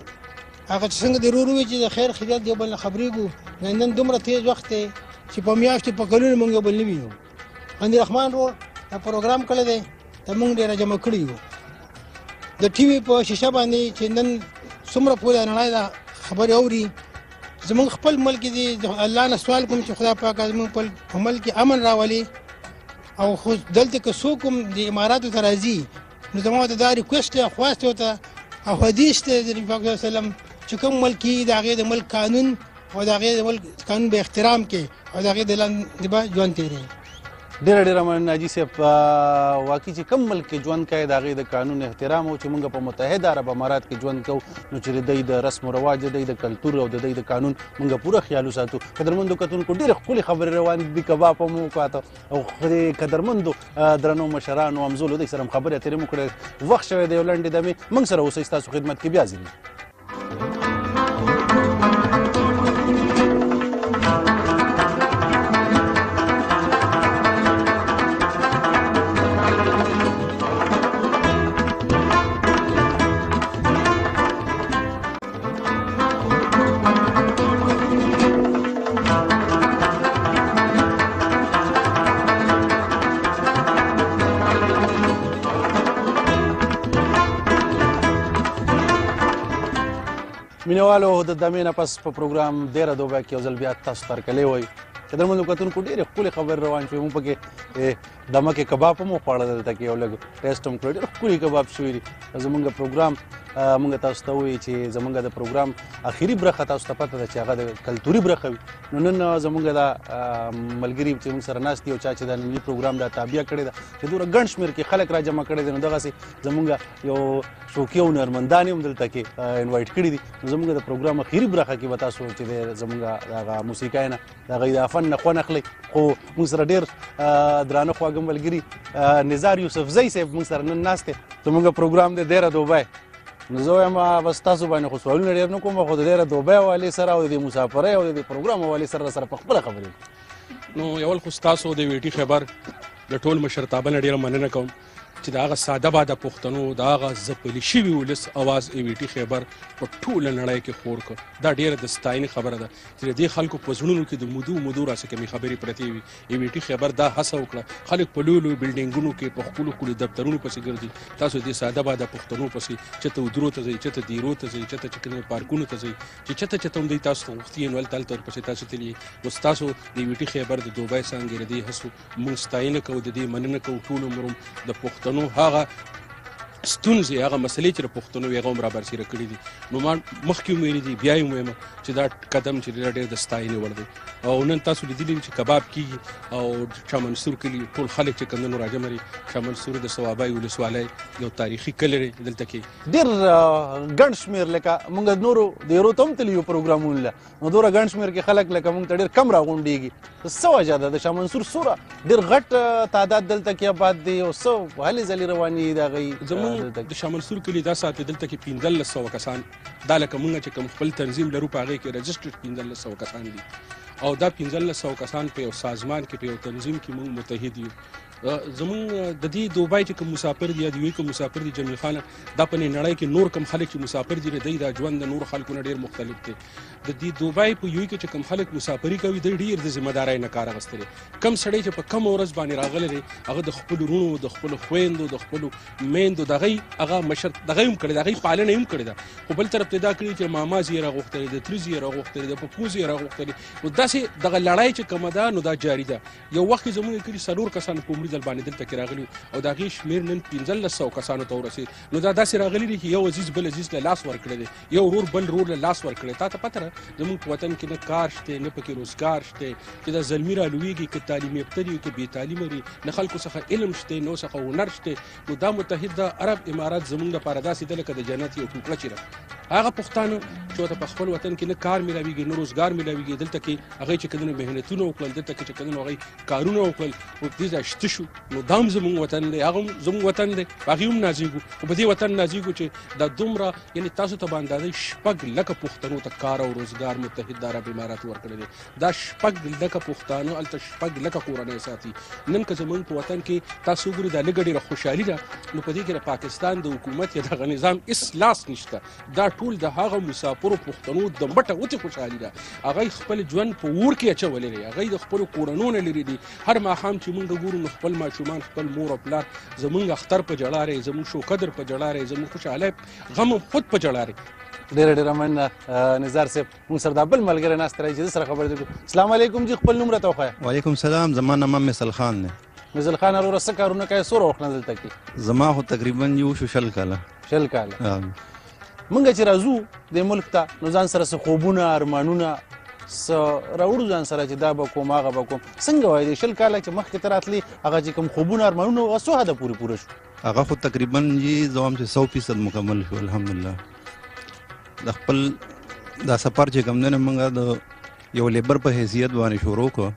هغه چې څنګه د ورور وي چې د خیر خیریت یو بل نه خبرېږو نن دومره تېز وخت دی چې په میاشتې په کلونو موږ یو بل نه وینو. غني رحمان ورور دا پروګرام کړی دی دا موږ ډېر راجمع کړي یو د ټي وي په شیشه باندې چې نن څومره پورې نړۍ دا خبرې اوري. زموږ خپل ملک دی الله نه سوال کوم چې خدای پاک زموږ په ملک کې امن راولي او خو دلته که څوک هم د اماراتو ته راځي نو زما ورته دا ریکویسټ دی خواست ورته او حدیث دی د نبي پاک صلی الله علیه وسلم چې کوم ملک کې د هغې د ملک قانون او د هغې د ملک قانون به احترام کې او د هغې د لاندې به ژوند تېروي. ډېره ډېره مننه حاجي صاحب. واقعي چې کوم ملک کې ژوند کوي د هغې د قانون احترام او چې موږ په متحده عرب امارات کې ژوند کوو نو چې د دوی د رسم و رواج د دوی د کلتور او د دوی د قانون موږ پوره خیال وساتو. قدرمندو کتونکو ډېرې ښکلې خبرې روانې دي کباب هم وکاته او قدرمندو درنو مشرانو همزولو دوی سره هم خبرې اترې مو کړې. وخت شوی دی یو لنډې دمې موږ سره اوسئ ستاسو خدمت کې بیا ځینې. مینوالو د دمې نه پس په پروګرام ډېره دوبه کې یو ځل بیا تاسو ته هرکلی وایو. قدرمنو کتونکو ډېرې ښکلې خبرې روان شوې. موږ پکې دمه کې کباب هم وخوړه دلته کې یو لږ ټیسټ هم کړی. ډېر ښکلي کباب شوي دي. زموږ پروګرام موږ تاسو ته ووایو چې زموږ د پروګرام اخري برخه تاسو ته پته ده چې هغه د کلتوري برخه وي. نو نن زموږ دا ملګري چې موږ سره ناست دي او چا چې دا ننني پروګرام دا تابع کړی ده چې دومره ګڼ شمېر کې خلک را جمع کړی دي نو دغسې زموږ یو شوقي او هنرمندان هم دلته کې انوایټ کړي دي. نو زموږ د پروګرام اخري برخه کې به تاسو چې دی زموږ دغه موسیقۍ نه د هغوی د فن نه خوند اخلئ. خو موږ سره ډېر درانه خواږه ملګري نزار یوسفزی صاحب موږ سره نن ناست دی. زموږ پروګرام دی ډېره دوبی. نو زه وایم بس تاسو باندې خو سوالونه ډېر نه کوم خو د ډېره دوبی حوالې سره او د مسافرۍ او د پروګرام حوالې سره په خپله خبرې. نو یول خو ستاسو د وی ټي خیبر د ټول مشرتابه نه ډېره مننه کوم چې د هغه ساده باده پښتنو د هغه ځپلي شوي ولس اواز ای وی ټي خیبر په ټوله نړۍ کې خپور کړ. دا ډېره د ستاینې خبره ده چې د دې خلکو په زړونو کې د مودو راسې کمې خبرې پرتې وي. ای وی ټي خیبر دا هڅه وکړه خلک په لویو لویو بلډینګونو کې په ښکلو دفترونو پسې ګرځي. تاسو دې ساده باده پښتنو پسې چېرته ودرو ته ځئ چېرته دیرو ته ځئ چېرته چې کومې پارکونو ته ځئ چې چېرته هم دوی تاسو ته غوښتي یې نو هلته ورپسې تاسو تللي. نو ستاسو د ای وی ټي خیبر د دوبۍ څانګې د دې هڅو موږ ستاینه کوو د دې مننه کوو. ټول عمر د پښتنو هغه ستونزې هغه مسلې چې د پښتنو هغه هم را برسېره کړي دي. نو ما مخکې هم ویلي دي، بیا یې هم وایم چې دا قدم چې ډېر د ستاینې وړ دی. او نن تاسو لیدلي چې کباب کېږي او شاه منصور کلي ټول خلک چې کوم نن راجمع دي. شاه منصور د صوابۍ ولسوالۍ یو تاریخي کلی دی. دلته کې ډېر ګڼ شمېر لکه موږ نورو د یورو ته هم تللي یو پروګرامونو له، نو دومره ګڼ شمېر کې خلک لکه موږ ته ډېر کم راغونډېږي. څه وجه ده د شاه منصور څومره ډېر غټ تعداد دلته کې آباد دی او څه هلې ځلې روانې دي د هغوی؟ زموږ د شاه منصور کلي دا ساعت دلته کې 1500 کسان، دا لکه موږ چې کوم خپل تنظیم لرو په هغې کې رجسټرډ 1500 کسان دي. او دا 1500 کسان په یو سازمان کې په یو تنظیم کې موږ متحد یو. زموږ د دې دوبۍ چې کوم مسافر دي یا د یوې کوم مسافر دي جمیل خانه، دا په نړۍ کې نور کوم خلک چې مسافر دي د دا ژوند د نور خلکو نه ډېر مختلف دی. د دې دوبۍ په یوې کې چې کوم خلک مسافري کوي دی ډېر د ذمه دارۍ نه کار اخیستی دی. کم سړی چې په کم ورځ باندې راغلی دی هغه د خپلو وروڼو، د خپلو خویندو، د خپلو میندو د هغوی هغه مشر د هغوی هم کړې ده، د هغوی پالنه هم کړې ده. خو بل طرف ته دا کړي چې ماما زی یې راغوښتلی، د تره زی یې راغوښتلی، د پپو زی یې راغوښتلی. نو داسې دغه لړۍ چې کومه ده نو دا جاري ده. یو وخت کې زموږ کلي 4 کسان په عمري ځل باندې دلته کې راغلي او د هغې شمېر نن 1500 کسانو ته ورسېد. نو دا داسې راغلي دي چې یو عزیز بل عزیز له لاس ورکړی دی، یو ورور بل ورور له لاس ورکړی. تا ته پته ده زموږ په وطن کې نه کار شته، نه پکې روزګار شته، چې دا زلمي رالویږي که تعلیم یافته دي که بې تعلیمه دي، نه خلکو څخه علم شته نه څخه هنر شته. نو دا متحده عرب امارات زموږ دپاره داسې ده لکه د جنت یو ټوکړه چې ده. هغه پښتانه چې ورته په خپل وطن کې نه کار میلاویږي نه روزګار میلاویږي، دلته کې هغوی چې کله محنتونه وکړل، دلته کې چې کله هغوی کارونه وکړل او دې ځای شته شو. نو دا هم زموږ وطن دی، هغه هم زموږ وطن دی، په هغې هم نازېږو. خو په دې وطن نازېږو چې دا دومره یعنې تاسو ته به اندازې 6 لکه پښتنو ته کار او روزګار متحد عرب امارات ورکړی دی. دا 6 لکه پښتانه هلته 6 لکه کورنۍ ساتي. نن که زموږ په وطن کې تاسو وګورئ دا لږه ډېره خوشحالي ده، نو په دې کې د پاکستان د حکومت یا دغه نظام هېڅ لاس نشته. دا ټول د هغه مسافرو پښتنو د مټه وتې خوشحالي ده. هغوی خپل ژوند په اور کې اچولی دی، هغوی د خپلو کورنو نه لرې دي. هر ماښام چې موږ ګورو نو خپل ماشومان، خپل مور او پلار زموږ اختر په ژړا دی، زموږ شوقدر په ژړا دی، زموږ خوشحالۍ غم خود په ژړا دی. ډېره ډېره مننه نظار صاحب. موږ سره دا بل ملګری ناست دی چې ده سره خبرې وکړو. السلام علیکم جي، خپل نوم راته وښایه. وعلیکم السلام، زما نام مثل خان دی. مثل خان وروره څه کارونه کوې؟ څومره وخت نه دلته کې؟ زما خو تقریبا یو شو 6 کاله. 6 کاله. موږ چې راځو د ملک ته نو ځان سره څه خوبونه، ارمانونه څه راوړو ځان سره چې دا به کوم هغه به کوم. څنګه وایي د 6 کاله چې مخکې ته راتلې هغه چې کوم خوبونه ارمانونه هغه څو حده پورې پوره شو؟ هغه خو تقریبا یې زه وایم چې 100% مکمل شو الحمدلله. د خپل دا سفر چې کوم دی موږ د یو لیبر په حیثیت باندې شروع کړو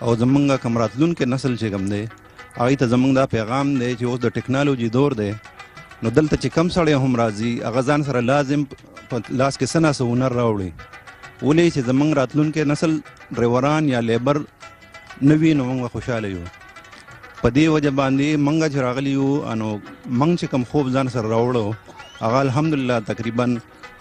او زمونږ کوم راتلونکی نسل چې کوم دی هغوی ته زمونږ دا پیغام دی چې اوس د ټکنالوژي دور دی، نو دلته چې کم سړی هم راځي هغه ځان سره لازم په لاس کې څه نه څه هنر راوړي، ولې چې زمونږ راتلونکی نسل ډریوران یا لیبر نه وي نو موږ خوشحاله یو. په دې وجه باندې موږ چې راغلي یو نو موږ چې کوم خوب ځان سره راوړو هغه الحمدلله تقریبا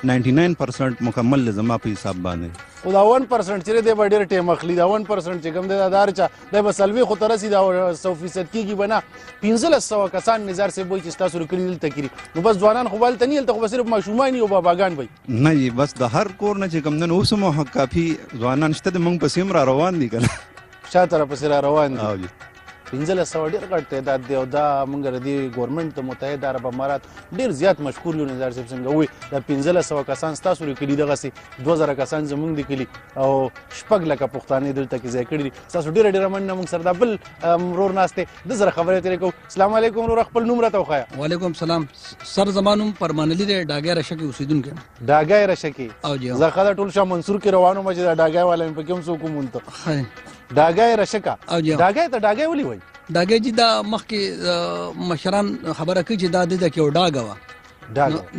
99% مکمل دی زما په حساب باندې. خو دا 1% چې دی به ډېر ټیم اخلي. دا 1% چې کوم دی دا هر چا دی به څلوېښتو ته رسي، دا 100% کېږي به نه. 1500 کسان نظار صاحب وایي چې ستاسو کلي دلته کړي، نو بس ځوانان خو به هلته نه، هلته خو به صرف ماشومان وي او باباګان به وي. نه جي، بس د هر کور نه چې کوم دی نو اوس هم کافي ځوانان شته د موږ پسې هم را روان دي که نه، شا طرف پسې را روان دي. 1500 ډېر غټ تعداد دی او دا موږ د دې ګورنمنټ د متحده عرب امارات ډېر زیات مشکور یو. نظار صاحب څنګه وایي دا 1500 کسان ستاسو د کلي دغسې 2000 کسان زموږ د کلي او 6 لکه پښتانه دلته کې ځای کړي دي. ستاسو ډېره ډېره مننه. موږ سره دا بل ورور ناست دی، ده سره خبرې اترې کوو. السلام علیکم وروره، خپل نوم راته وښایه. وعلیکم السلام. سر زما نوم پرمانلي دی، ډاګی رشه کې اوسېدونکی یم. ډاګی رشه کې؟ او جی زه ښه ده ټول شاه منصور کې روان وم چې دا ډاګی والا مې پکې هم څوک ومونته. ډاګی رشه کا؟ او جی ډاګی ته ډاګی ولې وایي؟ ډاګی چې دا مخکې مشران خبره کوي چې دا د کې یو ډاګه وه،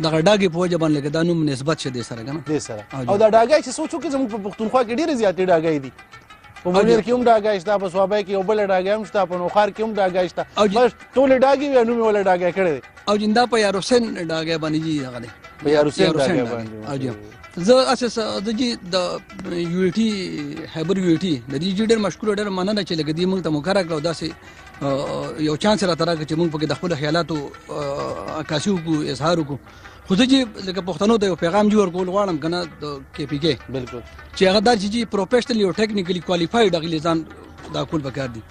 دغه ډاګې په وجه باندې لکه دا نوم نسبت شه دې سره که نه دې سره. او دا ډاګی چې سوچ وکړي زموږ په پښتونخوا کې ډېرې زیاتې ډاګی دي. په منیر کې هم ډاګی شته، په صوابۍ کې یو بله ډاګی هم شته، په نوخار کې هم ډاګی شته. بس ټولې ډاګې وي، نوم یې وله ډاګی کړی دی. او جین دا په یاروسین ډاګی باندې جي دغه دی، په یاروسین ډاګی باندې. او جی زه اساس د جي د یو ټي خیبر یو ټي د دې ډېر مشکور ډېر مننه چې لکه دې موږ ته مقرره کړو داسې یو چانس راته راکړه چې موږ پکې د خپلو خیالاتو عکاسي وکړو، اظهار وکړو. خو زه چې لکه پښتنو ته یو پیغام جوړ کول غواړم که نه د KPK بالکل چې هغه دا چې پروفیشنل او ټیکنیکلی کوالیفاید هغې ځان دا کول پکار دي.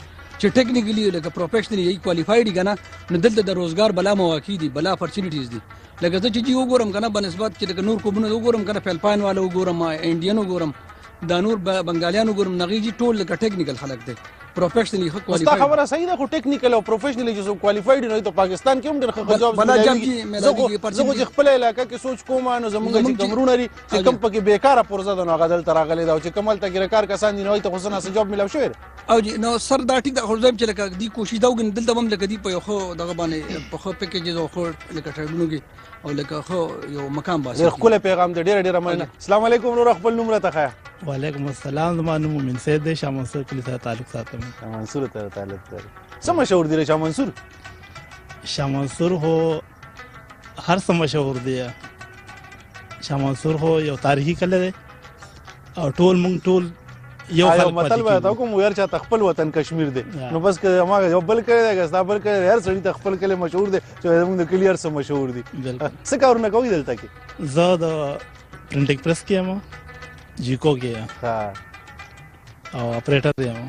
چې ټیکنیکلی لکه پروفیشنلی یې کوالیفاید کنه نو دلته د روزګار بلا مواقع دي بلا اپورچونټیز دي لکه زه چې وګورم کنه بنسبت چې لکه نور کومونه وګورم کنه فلپاین والو وګورم انډین وګورم دا نور بنگالیان وګورم نغیجی ټول لکه ټیکنیکل خلک دي پروفیشنلی خو کوالیفاید خبره صحیح ده خو ټیکنیکل او پروفیشنلی چې کوالیفاید نه ته پاکستان کې هم ډېر ښه جواب ملایږي زه چې خپل علاقه کې سوچ کوم نو زمونږ چې کمرونه لري چې کم پکې بیکاره پرزه ده نو هغه دلته راغلی دا چې کمال ته کار کسان دي نو ته خو څه جواب ملاو شوی او نو سر دا ټیک د خورځم چې لکه دی کوشش دا وګن دلته هم لکه دی په خو دغه باندې په خو پیکیج او خو لکه ټربونو کې او لکه خو یو مقام باسي ډېر خپل پیغام دی ډېر مننه السلام علیکم نور خپل نوم راته خیا وعلیکم السلام زما نوم مومن سید دی شاه منصور کلی سره تعلق ساتم شاه منصور ته تعلق لري څه مشهور دی شاه منصور شاه منصور هو هر څه مشهور دی شاه منصور هو یو تاریخي کله دی او ټول مونږ ټول یو خلک مطلب دا کوم یار چې خپل وطن کشمیر دی نو بس که ما یو بل کړی دا بل کړی هر سړی ته خپل کله مشهور دی چې موږ د کلی هر څه مشهور دي څه کارونه کوي دلته کې زه د پرنټینګ پریس کې یم جیکو کې ها او اپریټر یم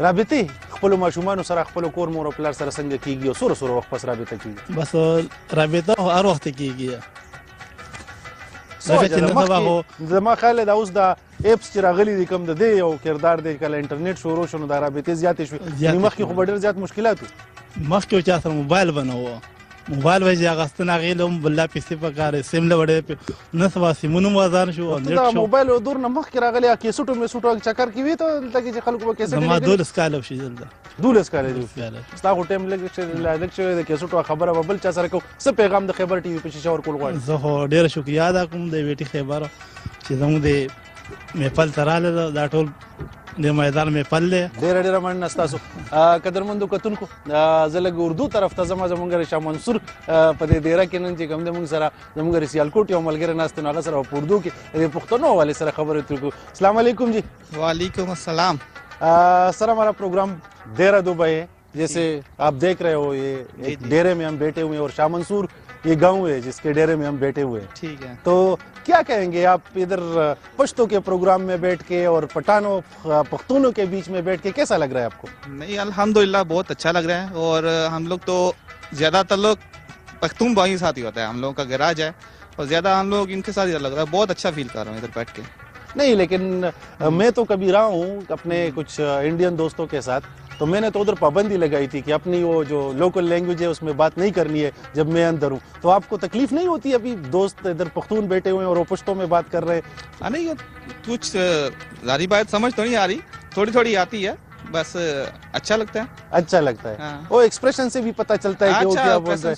رابطې خپل ماشومان سره خپل کور مور او پلار سره څنګه کیږي او سره وخت پس رابطه کیږي بس رابطه هر وخت کیږي زما خیال دا اوس دا اپس چې راغلي دي کوم د دې یو کردار دی کله انټرنیټ شروع شو نو دا رابطې زیاتې شوې مخکې خو به ډېر زیات مشکلات وو مخکې چا سره موبایل به نه وو موبایل به چې اخیستن هغې له هم بله پیسې پکار سیم له وړې نه سبا سیمونه مو ازان شو دا موبایل او دور نه مخکې راغلی کیسټو میسټو چکر کې وي ته دلته کې چې خلکو به کیسټ زما 12 کاله وشي دلته 12 کاله دي ستا خو ټایم لږ شوی د کیسټو خبره به بل چا سره کوو څه پیغام د خیبر ټي وي په شیشه ورکول غواړي زه خو ډېره شکریا ادا کوم د ویټي خیبر چې زموږ د محفل ته راغله دا ټول د میدان محفل دی ډېره مننه ستاسو قدرمندو کتونکو زه لږ اردو طرف ته ځم زموږ شاه منصور په دې دیره کې نن چې کوم دی موږ سره زموږ سیالکوټ یو ملګری ناست نو هغه سره په اردو کې د پښتنو حوالې سره خبرې اترې کوو السلام علیکم جی وعلیکم السلام سر ہمارا پروگرام देहरादून है जैसे आप देख रहे हो ये एक डेरे में हम बैठे हुए हैं और शाह मंसूर ये गांव है जिसके डेरे में हम बैठे हुए हैं ठीक है तो क्या कहेंगे आप इधर पश्तो के प्रोग्राम में बैठ के और पठानों पख्तूनों के बीच में बैठ के कैसा लग रहा है आपको नहीं अल्हम्दुलिल्लाह बहुत अच्छा लग रहा है और हम लोग तो ज्यादातर लोग पख्तून भाई साथ ही होता है हम लोगों का गैराज है और ज्यादा हम लोग इनके साथ लग रहा है बहुत अच्छा फील कर रहा हूँ इधर बैठ के नहीं लेकिन मैं तो कभी रहा हूँ अपने कुछ इंडियन दोस्तों के साथ तो मैंने तो उधर पाबंदी लगाई थी कि अपनी वो जो लोकल लैंग्वेज है उसमें बात नहीं करनी है जब मैं अंदर हूँ तो आपको तकलीफ नहीं होती अभी दोस्त इधर पख्तून बैठे हुए हैं और वो पश्तो में बात कर रहे हैं नहीं कुछ सारी बात समझ तो नहीं आ रही थोड़ी थोड़ी आती है बस अच्छा लगता है अच्छा लगता है वो एक्सप्रेशन से भी पता चलता है कि वो क्या बोल रहे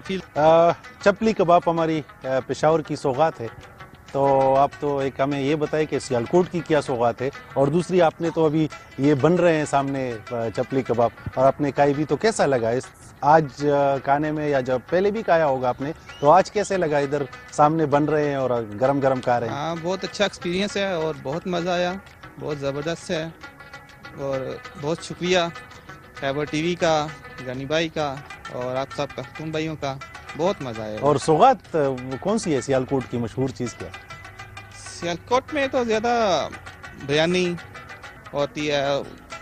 हैं चपली कबाब हमारी पेशावर की सौगात है तो आप तो एक हमें ये बताएं कि सियालकोट की क्या सौगात है और दूसरी आपने तो अभी ये बन रहे हैं सामने चपली कबाब और आपने खाई भी तो कैसा लगा इस आज खाने में या जब पहले भी खाया होगा आपने तो आज कैसे लगा इधर सामने बन रहे हैं और गरम गरम खा रहे हैं हाँ बहुत अच्छा एक्सपीरियंस है और बहुत मज़ा आया बहुत ज़बरदस्त है और बहुत शुक्रिया खैबर टीवी का गनी भाई का और आप सब पख्तून भाइयों का बहुत मज़ा आया और सौगात कौन सी है सियालकोट की मशहूर चीज़ क्या सियालकोट में तो ज़्यादा बिरयानी होती है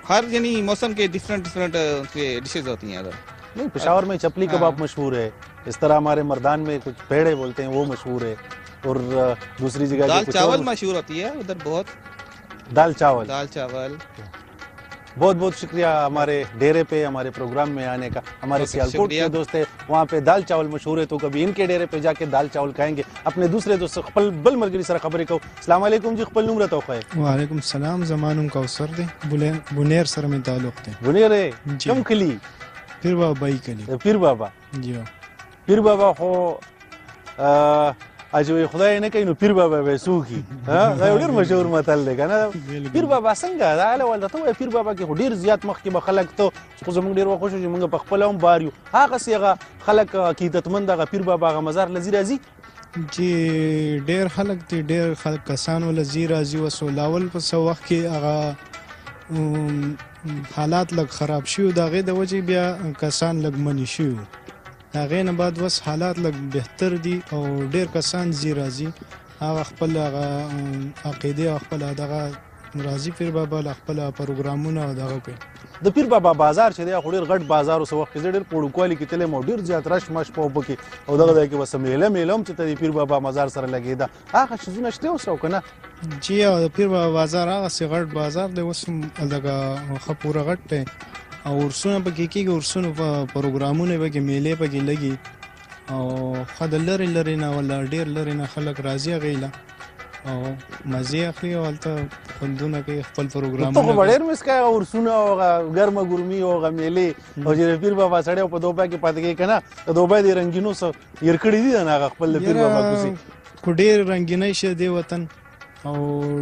हर यानी मौसम के डिफरेंट डिशेज होती हैं इधर नहीं पेशावर में चपली कबाब मशहूर है इस तरह हमारे मर्दान में कुछ पेड़े बोलते हैं वो मशहूर है और दूसरी जगह दाल चावल मशहूर होती है उधर बहुत दाल चावल बहुत बहुत शुक्रिया हमारे डेरे पे हमारे प्रोग्राम में आने का हमारे सियालकोट के दोस्त है वहाँ पे दाल चावल मशहूर है तो कभी इनके डेरे पे जाके दाल चावल खाएंगे अपने दूसरे दोस्त बल मरगरी सर खबर को अस्सलाम वालेकुम जी खपल नुमरा तो है वालेकुम सलाम जमानुम कौसर दे बुनेर सर में ताल्लुक थे बुनेर है कम खली फिर बाबा ही खली फिर बाबा जी फिर बाबा हो आज وي خدای نه کوي نو پیر بابا به سوخي ها دا ډیر مشهور متل دی کنه پیر بابا څنګه دا له ولدا ته پیر بابا کې ډیر زیات مخ کې خلک ته خو زموږ ډیر وخت چې موږ په خپل هم باریو هغه سیغه خلک عقیدتمند هغه پیر بابا هغه مزار لزی راځي چې ډیر خلک ته ډیر خلک کسانو لزی راځي وسولاول په سو وخت کې هغه حالات لږ خراب شي دا غي د وجه بیا کسان لږ منی شي هغه نه بعد وس حالات لږ بهتر دي او ډیر کسان زی راځي هغه خپل عقیده او خپل دغه راځي پیر بابا له خپل پروګرامونه دغه کوي. د پیر بابا بازار چې دی خو ډېر غټ بازار اوس وخت کې ډېر پوړوکوالي کې تللی مو ډېر زیات رش مش په اوبه کې او دغه ځای کې بس میله هم چې ته د پیر بابا مزار سره لګېده هغه شیزونه شته اوس او که نه؟ چې د پیر بابا بازار هغسې غټ بازار دی اوس هم دغه ښه پوره غټ دی او ورسونه پکې کېږي ورسونو په پروګرامونه پکې میلې پکې لګي او ښه د لرې لرې نه ولا ډېر لرې نه خلک راځي هغې له او مزې اخلي او هلته خوندونه کوي خپل پروګرامونه. ته خو به ډېر مس کوې هغه ورسونه او هغه ګرمه ګرمي او هغه میلې او چې د پیر بابا سړی په دوبی کې پاتې کوي که نه د دوبی د رنګینو څه هېر کړي دي نه هغه خپل د پیر بابا کوڅې خو ډېر رنګینی شي دې وطن او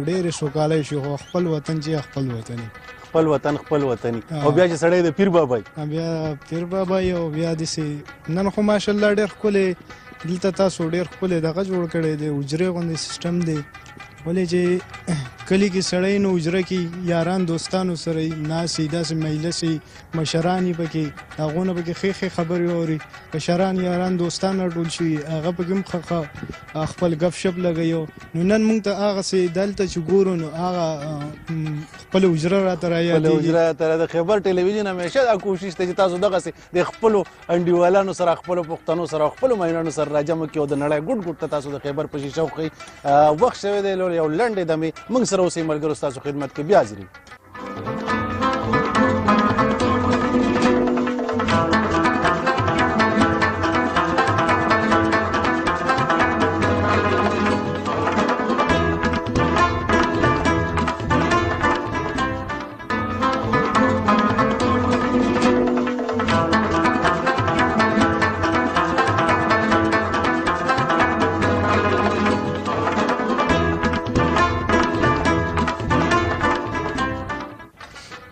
ډېرې سوکالی شي خو خپل وطن چې خپل وطن خپل وطن خپل وطني او بیا چې سړی د پیر بابا بیا پیر بابا او بیا داسې نن خو ماشاءالله ډېر ښکلی دلته تاسو ډېر ښکلی دغه جوړ کړی دی حجرې غوندې سیسټم دی ولې چې کلي کې سړی نو حجره کې یاران دوستانو سره ناستې داسې میله سي مشران یې پکې هغو نه پکې ښې ښې خبرې اوري کشران یاران دوستان راټول شوي هغه پکې هم خپل ګپ شپ لګوي نو نن موږ ته هغسې دلته چې ګورو نو هغه خپل حجره راته رایادېږي د خیبر ټلویزیون همیشه دا کوشش دی چې تاسو دغسې د خپلو انډیوالانو سره خپلو پښتنو سره او خپلو مینانو سره راجمع کړي او د نړۍ ګوټ ګوټ ته تاسو د خیبر په شیشه وښیي وخت شوی دی یو لنډې دمې موږ سره اوسئ ملګرو ستاسو خدمت کې بیا حاضرېږو.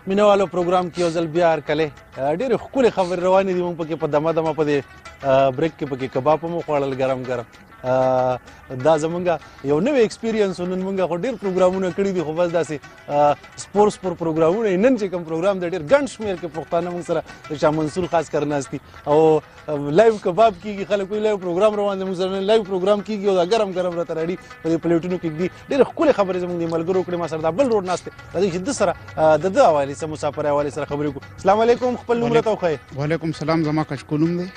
مینوالو پروګرام کې یو ځل بیا هرکلی ډېرې ښکلې خبرې روانې دي موږ پکې په دمه دمه په دې بریک کې پکې کباب هم وخوړل ګرم ګرم دا زمونږ یو نوی ایکسپیرینس و نن موږ خو ډېر پروګرامونه کړي دي خو بس داسې سپور پروګرامونه نن چې کوم پروګرام دی ډېر ګڼ شمېر کې پښتانه موږ سره د شاه منصور خاص کر ناست دي او لایو کباب کېږي خلک وایي لایو پروګرام روان دی موږ سره نن لایو پروګرام کېږي او دا ګرم ګرم راته راډي په دې پلیټونو کې ږدي ډېرې ښکلې خبرې زموږ د ملګرو کړې ما سره دا بل روډ ناست دی راځئ چې ده سره د ده حوالې سره مسافر حوالې سره خبرې وکړو. السلام علیکم خپل نوم راته وښایئ. وعلیکم السلام زما کچکو نوم دی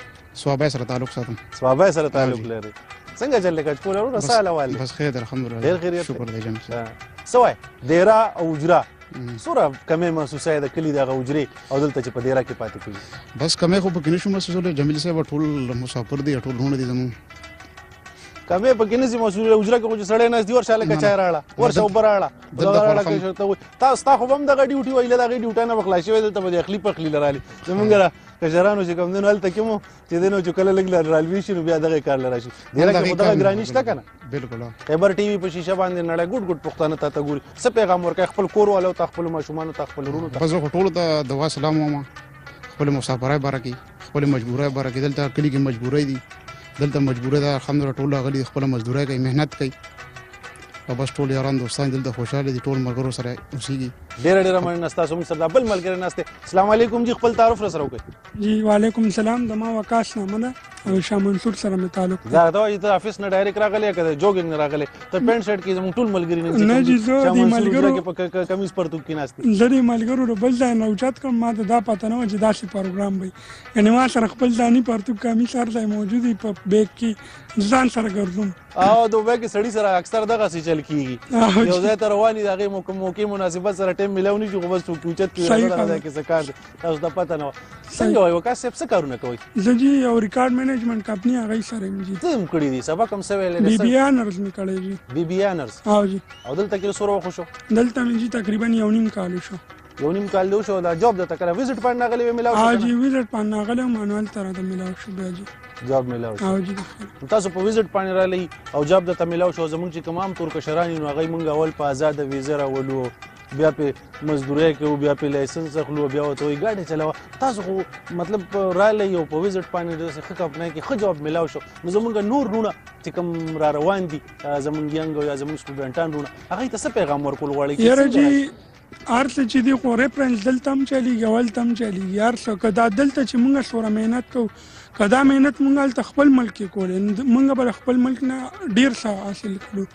صوابی سره تعلق ساتم. صوابی سره تعلق لري څنګه چل دی کچکول وروره څه حال احوال دی؟ بس خیر الحمدلله ډېر خیریت شکر دی جناب صاحب. څه وایې دیره او حجره څومره کمې محسوسه د کلي دغه حجرې او دلته چې په دیره کې پاتې کېږي؟ بس کمې خو پکې نشو محسوسولی جمیل صاحب ټول مسافر دی ټول وروڼه دي زموږ کمې پکې نشي محسوسولی حجره کې خو چې سړی ناست دي ورشه هلکه چای راړه ورشه اوبه راړه ستا خو به هم دغه ډیوټي وایي له د هغې ډیوټۍ نه به خلاص شوی دلته به د اخلي پخلي له رالي زمونږ کشرانو چې کوم دی نو هلته کې مو چې دی نو چې کله لږ رالوي شي نو بیا دغې کار له راشي دیره کې خو دغه ګراني شته که نه؟ بلکل خیبر ټي وي په شیشه باندې نړۍ ګوټ ګوټ پښتانه تا ته ګوري څه پیغام ورکوي خپل کور والو ته خپلو ماشومانو ته خپل وروڼو ته؟ بس زه خو ټولو ته دعا سلام وایم خپلې مسافرۍ باره کې خپلې مجبورۍ باره کې دلته کلي کې مجبورۍ دي دلته مجبورۍ ده الحمدلله ټول راغلي خپله مزدورۍ کوي محنت کوي او بس ټول یاران دوستان دلته خوشحاله دي ټول ملګرو سره اوسېږي. ډېره مننه ستاسو موږ سره دا بل ملګری ناست دی. السلام علیکم جی خپل تعارف را سره وکړئ. جی وعلیکم السلام زما وقاص نامه ده او شاه منصور سره مې تعلق دی. دا ته وایي ته افیس نه ډایرکټ راغلی که د جوګینګ نه راغلی ته پینټ شرټ کې زموږ ټول ملګري نه جی زه د ملګرو په کمیز پرتوګ کې ناست دي. زه د ملګرو له بل ځای نه اوچت کړم ما ته دا پته نه وه چې داسې پروګرام وي یعنې ما سره خپل ځاني پرتوګ کمیز هر ځای موجود وي په بیگ کې ځان سره ګرځم او دوبۍ کې سړي سره اکثر دغسې چل کېږي یو ځای ته روان دي د هغې موقع مناسبت سره ټایم میلاو نه شي خو بس څوک اوچت کړي دغه ځای کې څه کار دی تاسو ته پته نه وه. څنګه وایي وقاص صاحب څه کارونه کوئ؟ زه جی یو ریکارډ مینجمنټ کمپني هغې سره یم جی. څه هم کړي دي سبق هم څه ویلی دی؟ بی بی آنرز مې کړی جی. بی بی آنرز او جی. او دلته کې څومره وخت شو؟ دلته مې جی تقریبا 1.5 کال شو. 1.5 کال دی وشو دا جاب درته کړی ویزټ پاڼې راغلی وې میلاو شو؟ جی ویزټ پاڼې راغلی مانوال ته راته میلاو شو بیا جی جاب میلاو شو. او جی تاسو په ویزټ پاڼې راغلی او جاب درته میلاو شو زموږ چې کوم عام طور کشران نو هغوی موږ اول په ازاده ویزه راولو بیا پې مزدورۍ کوو بیا پې لایسنس اخلو بیا ورته وایي ګاډي چلوه تاسو خو مطلب راغلی او په ویزټ پاڼې داسې ښه کمپنۍ کې ښه جواب میلاو شو نو زمونږ نور وروڼه چې کوم را روان دي زمونږ ینګ او یا زمونږ سټوډنټان وروڼه هغوی ته څه پیغام ورکول غواړئ؟ یاره جی هر څه چې دی خو ریفرنس دلته هم چلیږي او هلته هم چلیږي هر څه که دا دلته چې موږ سوره محنت کوو که دا مهنت مونږ هلته خپل ملک کې کولی مونږ به د خپل ملک نه ډېر څه حاصل کړو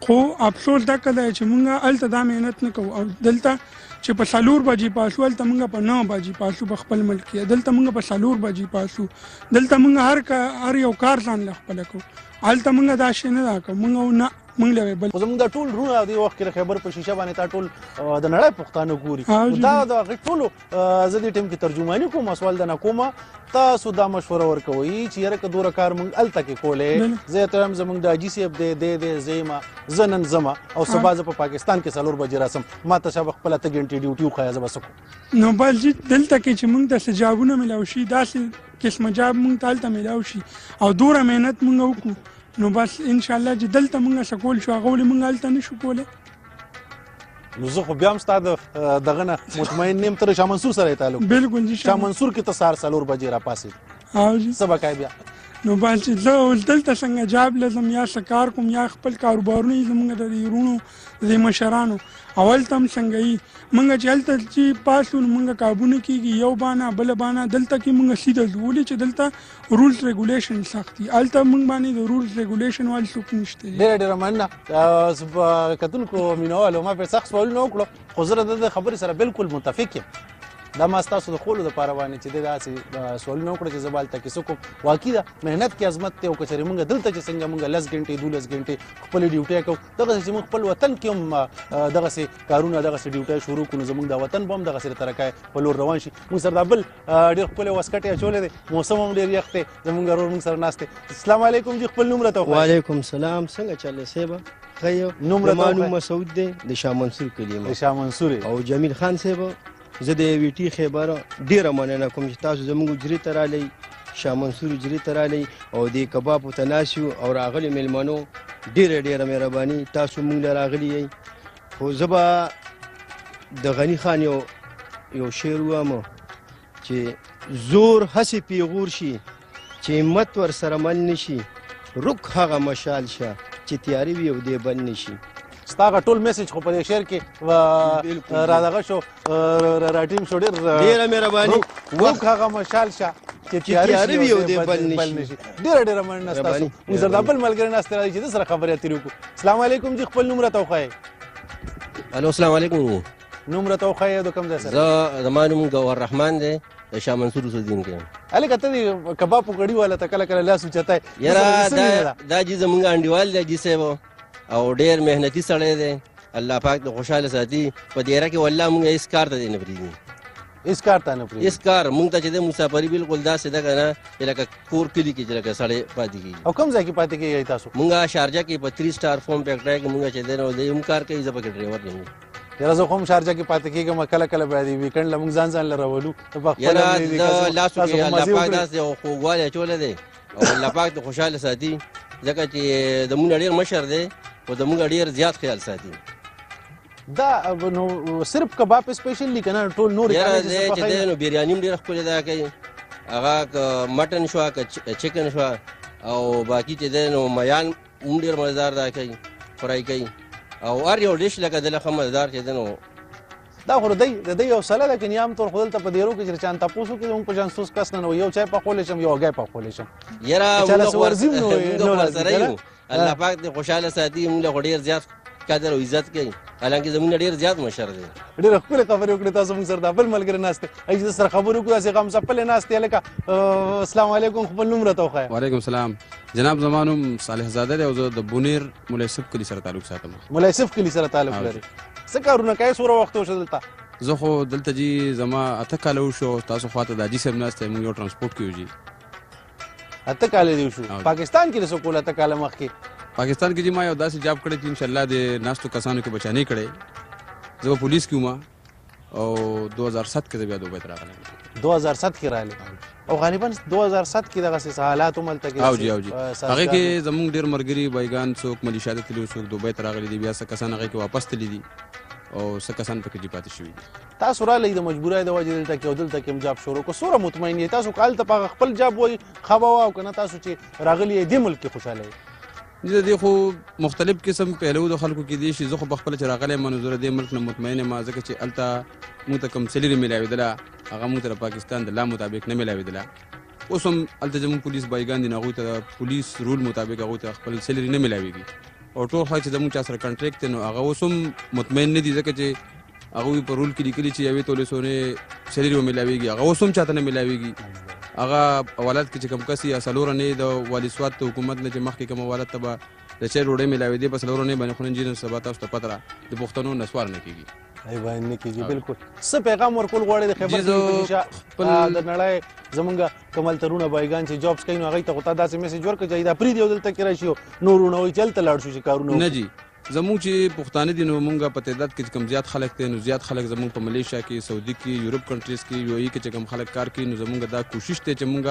خو افسوس دا که دی چې مونږ هلته دا مهنت نه کوو او دلته چې په 4 بجې پاسو هلته مونږ په 9 بجې پاسو په خپل ملک کې دلته مونږ په 4 بجې پاسو دلته مونږ هر یو کار ځان له خپله کوو هلته مونږ دا شی نه دا کوو مونږ نه مونږ له بل خو زموږ دا ټول رونه د وخت کې د خیبر په شیشه باندې تا ټول د نړۍ پښتانه ګوري دا د هغې ټولو زه دې ټیم کې ترجماني کوم سوال د نه کومه تاسو دا مشوره ورکوئ چې یاره که دوره کار مونږ هلته کې کولی زه یې ته وایم زموږ د حاجي صاحب دی زه یمه زه نن ځمه او سبا زه په پاکستان کې 4 بجې راسم ما ته شابه خپله ته ګنټې ډیوټي وښایه زه به څه کوم نو بس جي دلته کې چې مونږ ته څه جابونه میلاو شي داسې قسمه جاب مونږ ته هلته میلاو شي او دوره محنت مونږ وکړو نو بس انشاءالله چې دلته مونږ څه کول شو هغه ولې مونږ هلته نه شو کولی نو زه خو بیا هم ستا دغه نه مطمئن نیم ته د شاه منصور سره یې تعلق بلکل جي شاه منصور کې ته سهار 4 بجې راپاسېد څه به کوې بیا نو بس چې زه اوس دلته څنګه جاب لزم یا څه کار کوم یا خپل کاروبارونه یې زموږ د دې وروڼو د دې مشرانو او هلته هم څنګه یي مونږ چې هلته چې پاسو نو مونږ کابونه کېږي یو بانه بله بانه دلته کې مونږ سیده ځو ولې چې دلته رولز ریګولیشن سخت دي هلته مونږ باندې د رولز ریګولیشن والي څوک نشته ډېره مننه کتونکو مینوالو ما پرې سخت سوالونه وکړو خو زه د خبرې سره بالکل متفق یم دا ما ستاسو د خولو دپاره باندې چې دی داسې سوالونه وکړه چې زه به هلته کې څه کوم واقعي ده محنت کې عظمت دی او که چېرې مونږ دلته چې څنګه مونږ 10 ګنټې 12 ګنټې خپلې ډیوټۍ کوو دغسې چې مونږ خپل وطن کې هم دغسې کارونه دغسې ډیوټۍ شروع کړو نو زمونږ دا وطن به هم دغسې د ترقۍ په لور روان شي مونږ سره دا بل ډېر ښکلی واسکټ یې اچولی دی موسم هم ډېر یخ دی زمونږ ورور مونږ سره ناست دی السلام علیکم جي خپل نوم راته وښایه وعلیکم سلام څنګه چل صاحبه ښه یو زما نوم مسعود دی د شاه منصور کلي د شاه منصور او جمیل خان صاحبه زه د ویټي خیبر ډیره مننه کوم چې تاسو زموږ اجرې ته رالی شاه منصور اجرې ته رالی او د کبابو ته ناست یو او راغلي میلمنو ډیره مهرباني تاسو موږ له راغلي یئ خو زه به د غني خان یو شعر ووایم چې زور هسې پیغور شي چې همت ورسره مل نه شي رک هغه مشال شه چې تیارې وي او دی بل نه شي ستا هغه ټول میسج خو په دې شعر کې را دغه شو راټیم شو ډېره مهرباني وک هغه مشال شه چې تیارې وي او دی بل نشي ډېره مننه ستاسو موږ سره دا بل ملګری ناست راځي چې د سره خبرې اترې وکړو السلام علیکم جي خپل نوم راته وښایئ الو السلام علیکم نوم راته وښایئ د کوم ځای سره زه زما نوم ګوهر رحمان دی د شاه منصور اوسېدونکی یم هلکه ته دې کباب په غړي والا ته کله لاس اوچتای یاره دا جي زمونږ انډیوال دی جي صاحب او ډېر محنتي سړی دی الله پاک د خوشحاله ساتي په دیره کې والله مونږ هېڅ کار ته دی نه پرېږدي هېڅ کار ته نه پرېږدي هېڅ کار مونږ ته چې دی مسافري بالکل داسې ده که نه چې لکه کور کلي کې چې لکه سړی پاتې کېږي او کوم ځای کې پاتې کېږئ تاسو مونږ شارجه کې په 3 سټار فوم فیکټرۍ کې مونږ چې دی نو دی هم کار کوي زه پکې ډرایور یم یاره زه خو هم شارجه کې پاتې کېږم کله به د ویکنډ له مونږ ځان له راولو یاره د لاسو کې الله پاک داسې یو خوږوالی اچولی دی او الله پاک د خوشحاله ساتي ځکه چې زمونږ ډېر مشر دی او زمونږ ډېر زیات خیال ساتي دا نو صرف کباب سپیشل دي که نه ټول نور یاره دی چې دی نو بریاني هم ډېره ښکلې ده کوي هغه که مټن شوه که چکن شوه او باقي چې دی نو میان هم ډېر مزدار ده کوي فرای کوي او هر یو ډش لکه دله ښه مزدار چې دی نو دا خو د دې یو سله ده که عام طور خو دلته په دیرو کې چې چا تپوس وکړي زموږ په شان څوس کس نه یو چای پخولی شم یو هګۍ پخولی شم یاره موږ ورسره یو الله پاک دې خوشحاله ساتي موږ له خو ډېر زیات قدر او عزت کوي حالانکه زموږ نه ډېر زیات مشر دی ډېره ښکلې خبرې وکړې تاسو موږ سره دا بل ملګری ناست دی چې د سره خبرې وکړو داسې غمزپلې ناست دی هلکه السلام علیکم خپل نوم راته وښایه وعلیکم السلام جناب زما نوم صالح زاده دی او زه د بونیر مولا یوسف کلي سره تعلق ساتم مولا یوسف کلي سره تعلق لري څه کارونه کوې څومره وخت وشو دلته زه خو دلته جي زما 8 کاله وشو تاسو خواته د حاجي صاحب ناست دی موږ یو ټرانسپورټ کې یو جي 8 کاله دې وشو پاکستان کې څه کول 8 کاله مخکې پاکستان کې جي ما یو داسې جاب کړی چې انشاءالله د ناستو کسانو کې بچانې کړی زه په پولیس کې وم او 2007 کې بیا دوبۍ ته راغلم 2007 کې راغلی او غالبا 2007 کې دغسې حالات هم هلته کې او جي هغې کې زموږ ډېر ملګري بایګان څوک ملیشا ته تللي څوک دوبۍ ته راغلي دي بیا څه کسان هغې کې واپس تللي دي او څه کسان پکې جي پاتې شوي دي تاسو راغلئ د مجبورۍ د وجې دلته کې او دلته کې هم جاب شروع کړو څومره مطمئن یې تاسو که هلته په هغه خپل جاب وایي ښه به وه او که نه تاسو چې راغلي یې دې ملک کې خوشحاله یې زه دې خو مختلف قسم پهلو د خلکو کې دي چې زه خو پخپله چې راغلی یم نو زه د دې ملک نه مطمئن یم ځکه چې هلته موږ ته کوم سیلري میلاوېدله هغه موږ ته د پاکستان د لا مطابق نه میلاوېدله اوس هم هلته زموږ پولیس بایګان دي نو هغوی ته د پولیس رول مطابق هغوی ته خپل سیلري نه میلاویږي او ټول خلک چې زموږ چا سره کنټریکټ دی نو هغه اوس هم مطمئن نه دي ځکه چې هغوی په رول کې لیکلي چې یوې تولې سونې سیلري ومیلاویږي هغه اوس هم چاته نه میلاویږي هغه حوالات کې چې کوم کس یا څلور نه د والي سوات ته حکومت نه چې مخکې کوم حوالت ته به د چای ډوډۍ میلاوېدې په څلورو نه باندې خو نن جینس سبا تاسو ته پته ده د پښتنو نسوار نه کېږي ای باندې نه کېږي بالکل څه پیغام ورکول غواړي د خیبر د نړۍ زمونږ کمال ترونه بایګان چې جابس کوي نو هغوی ته خو تا داسې میسج ورکړه چې دا پرېږدي او دلته کې راشي نورونه وایي چې هلته لاړ شو چې کارونه نه جي زموږ چې پښتانه دي نو مونږ په تعداد کې کم زیات خلک دي نو زیات خلک زموږ په ملیشیا کې سعودي کې یورپ کنټریز کې یو ای کې چې کم خلک کار کوي نو زموږ دا کوشش دی چې مونږ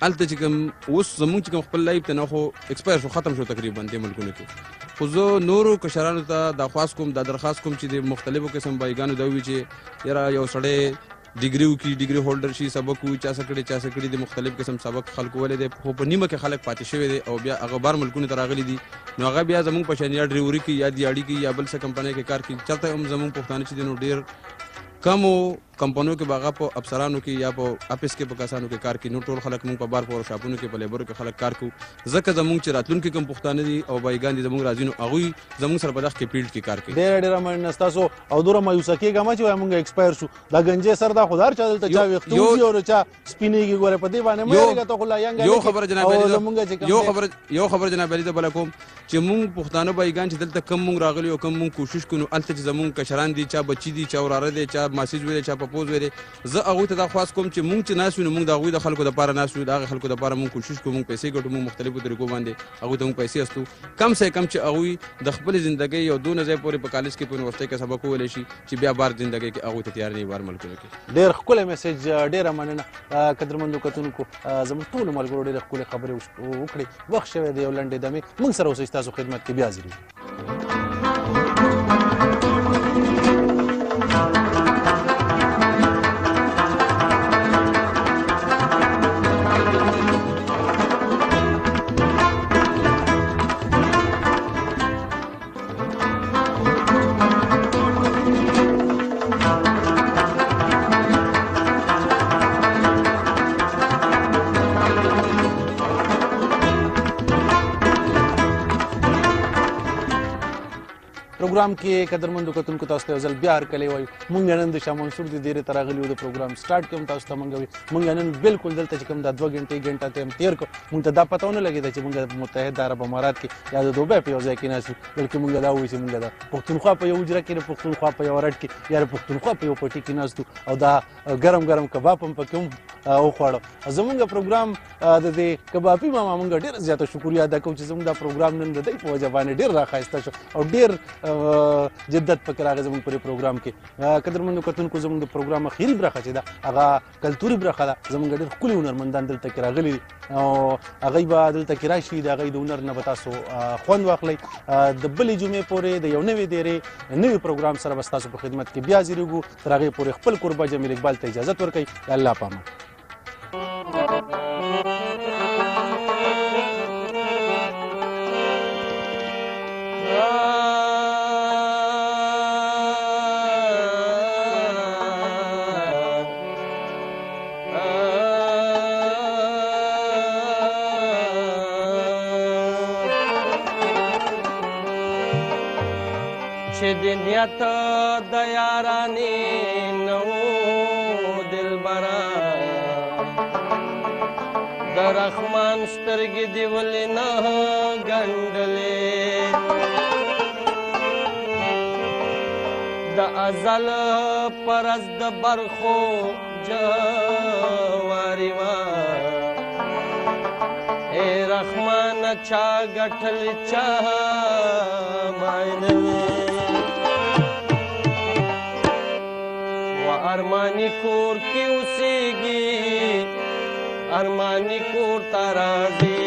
هلته چې کوم اوس زموږ چې کوم خپل لایف ته نه خو ایکسپایر شو ختم شو تقریبا دې ملکونو کې خو زه نورو کشرانو ته دا خواست کوم دا درخواست کوم چې د مختلفو قسم بایګانو دا وي چې یاره یو سړی ډیګري وکړي ډیګري هولډر شي سبق وي چا څه کړي د مختلف قسم سبق خلکو ولې دی خو په نیمه کې خلک پاتې شوي دي او بیا هغه بار ملکونو ته راغلي دي نو هغه بیا زموږ په شان یا ډریوري کې یا دیاړي کې یا بل څه کمپنۍ کې کار کوي چېرته هم زموږ پښتانه چې دي نو ډېر کمو کمپنیو کې باغه په افسرانو کې یا په اپس کې په کسانو کې کار کوي نو ټول خلک موږ په بار په شاپونو کې په لیبرو کې خلک کار کوي ځکه زموږ چې راتلونکي کم پښتانه دي او بایګان دي زموږ راځي نو هغوی زموږ سره په دغه کې فیلډ کې کار کوي ډېره مننه ستاسو او دومره مایوسه کېږه مه چې وایه موږ ایکسپایر شو دا ګنجې سر دا خو د هر چا دلته چا ویښته وځي او چا سپینېږي ګوره په دې باندې مه یېرېږه ته خو لا ینګ یو خبره جناب علي ته بله کوم چې موږ پښتانه بایګان چې دلته کم موږ راغلي او کم موږ کوشش کوو نو هلته چې زموږ کشران دي چا بچي دي چا وراره دی چا ماسیج ویلی چا پپوز ویلی زه هغوی ته دا خواست کوم چې موږ چې ناست وو نو موږ د هغوی د خلکو دپاره ناست وو د هغې خلکو دپاره موږ کوشش کوو موږ پیسې ګټو موږ مختلفو طریقو باندې هغوی ته موږ پیسې استو کم سے کم چې هغوی د خپلې زندګۍ یو دونه ځای پورې په کالج کې په یونیورسټۍ کې سبق وویلی شي چې بیا بار زندګۍ کې هغوی ته تیار نه وي بار ملکونو کې ډېر ښکلی میسج ډېره مننه قدرمندو کتونکو زموږ ټولو ملګرو ډېرې ښکلې خبرې وکړې وخت شوی دی یو لنډې دمې موږ سره اوسئ ستاسو خدمت کې بیا حاضر یو پروګرام کې قدرمندو کتونکو تاسو ته یو ځل بیا هرکلی وایو مونږ نن د شاه منصور د ډېرې ته راغلي وو د پروګرام سټارټ کې هم تاسو ته مونږ مونږ نن بالکل دلته چې کوم دا 2 غنټه ټایم تېر کړو مونږ ته دا پته ونه لګېده چې مونږ د متحده عرب امارات کې یا د دوبۍ په یو ځای کې ناست یو بلکې مونږ دا وایو چې مونږ د پښتونخوا په یو حجره کې د پښتونخوا په یو رټ کې یا د پښتونخوا په یو پټي کې ناست او دا ګرم ګرم کباب هم پکې هم وخوړو زمونږ پروګرام د دې کبابي ماما مونږ ډېره زیاته شکریه ادا کوو چې زمونږ دا پروګرام نن د دوی په وجه باندې ډېر راښایسته شو او ډېر جدت پکې راغی زموږ په پروګرام کې قدرمنو کتونکو زموږ د پروګرام اخیری برخه چې ده هغه کلتوري برخه ده زموږ ډېر ښکلي هنرمندان دلته کې راغلي دي او هغوی به دلته کې راشي د هغوی د هنر نه به تاسو خوند واخلئ د بلې جمعې پورې د یو نوې دېرې نوي پروګرام سره به ستاسو په خدمت کې بیا حاضرېږو تر هغې پورې خپل کوربه جمیل اقبال ته اجازت ورکوئ الله پامان نیت د یارانې نو دلبره د رحمان سترګې دې ولې نه ګنډلې د ازل پرز د برخو جواري وه ای رحمان چا ګټل چا بایلوې ارمانی کور کی اوسیږي ارمانی کور ته راځي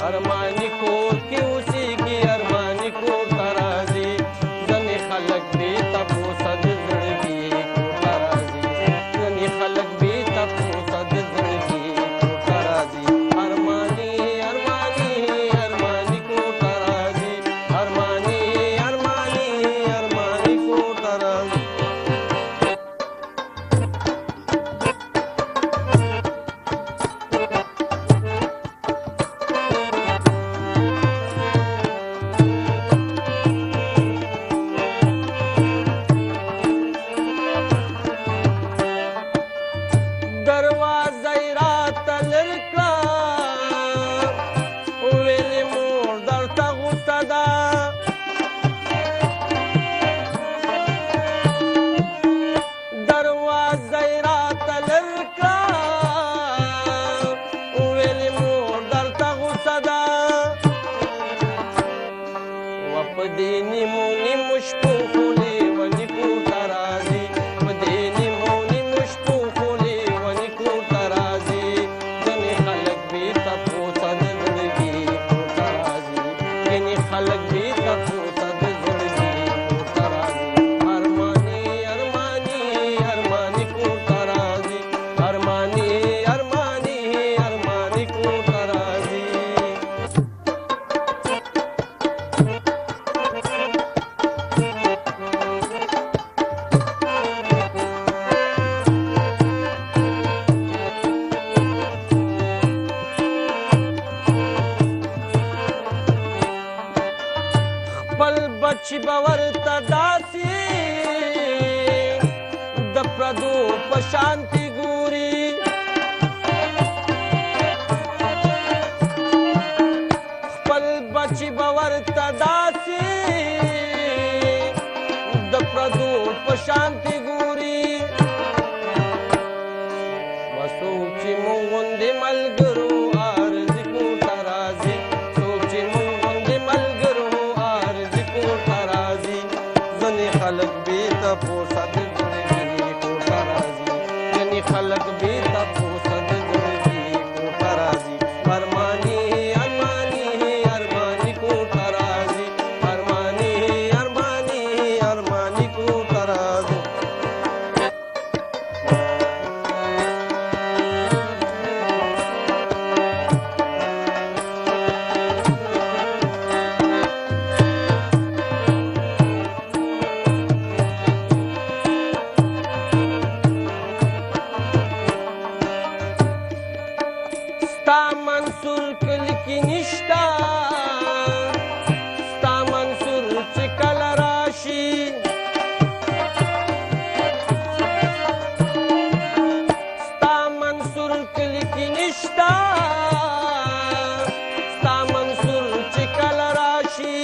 ارمانی کور کی اوسیږي ارمانی کور ته راځي ځنې خلک بې تپوسه د زړګي کور ته راځي ځنې خلک بې تپوسه د زړګي کور ته راځي ارمانی ارمانی ارمانی کور ته راځي ارمانی ارمانی ارمانی کور ته راځي دې نیمو نیمو شپو خو لیوني کور ته راځي په دې نیمو نیمو شپو خو لیوني کور ته راځي ځینې خلک بېرته پوڅه د زړګي کور ته راځي ځینې خلک بېرته پوڅه د زړګي کور ته راځي ارماني ارماني ارماني کور ته راځي ارماني ارماني ارماني کور ته راځي خپل بچی به ورته داسې د پردو په شانتې ګوري خپل بچی به ورته داسې د پردو په شانتې ګوري به څوک چې مونږ غوندې ملګرو عارضي کور ته راځي څوک چې مونږ غوندې ملګرو عارضي کور ته راځي ځینې خلک بېرته پوڅه د زړګي کور ته راځي ځینې خلک بېرته پوڅه د زړګي کور ته راځي ارماني ارماني ارماني کور ته راځي ارماني ارماني ارماني کور ته راځي ستا منصور کلی کې نشته ستا منصور چې کله راشي ستا منصور کلی کې نشته ستا منصور چې کله راشي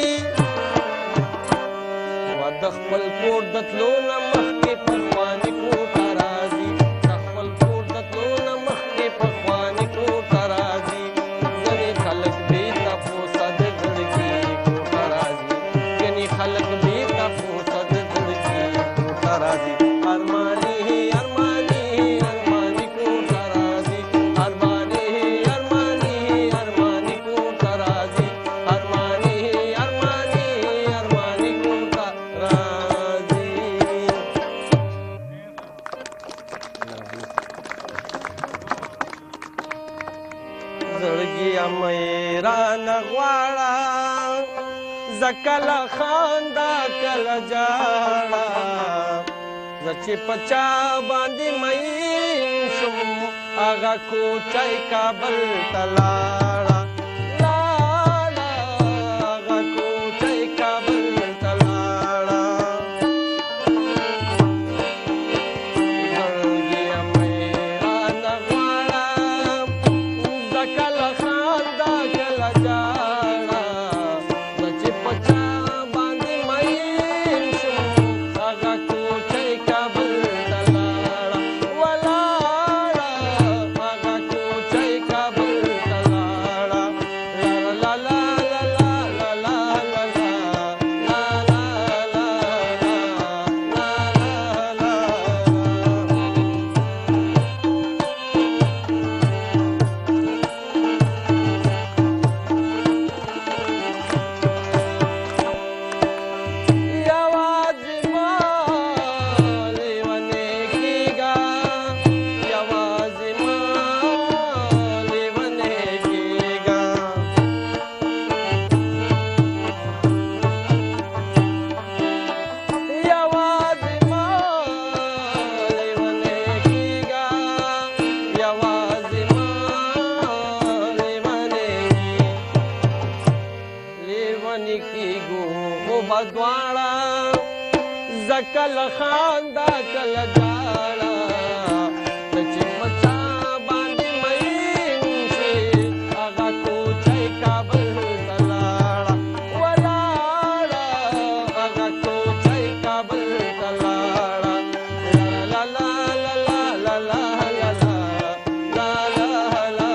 و د خپل کور د تلو نه مخکې پخواني کور ته راځي د خپل کور د تلو نه مخکې پخواني کور ته راځي ځینې خلک بېرته پوڅه د زړګي کور ته راځي ځینې خلک بېرته پوڅه د زړګي کور ته راځي ارماني ارماني ارماني کور ته راځي ارماني ارماني ارماني کور ته راځي ارماني ارماني ارماني کور ته راځي زړګیه مې رانه غواړه زه کله خانده کله جاړه زه چې په چا باندې مین شم هغه کوچی کابل ته لاړه لاړه هغه کوچی کابل ته لاړه زړګیه مې رانه غواړه زه کله خانده کله جاړه زه چې په چا باندې مین شم هغه کوچی کابل ته لاړه ولاړه هغه کوچی کابل ته لاړه لا لا لا لا لا لا لا لا یوازې ما لیونی کېږه یوازې ما لیونی کېږه یوازې ما لیونی کېږه یوازې ما لیونی کېږو خو به دواړه زه کله خانده کله جاړه ته چې په چا باندې مین شې هغه کوچی کابل ته لاړه ولاړه هغه کوچی کابل ته لاړه لا لا لا لا لا لا لا لا لا لا لا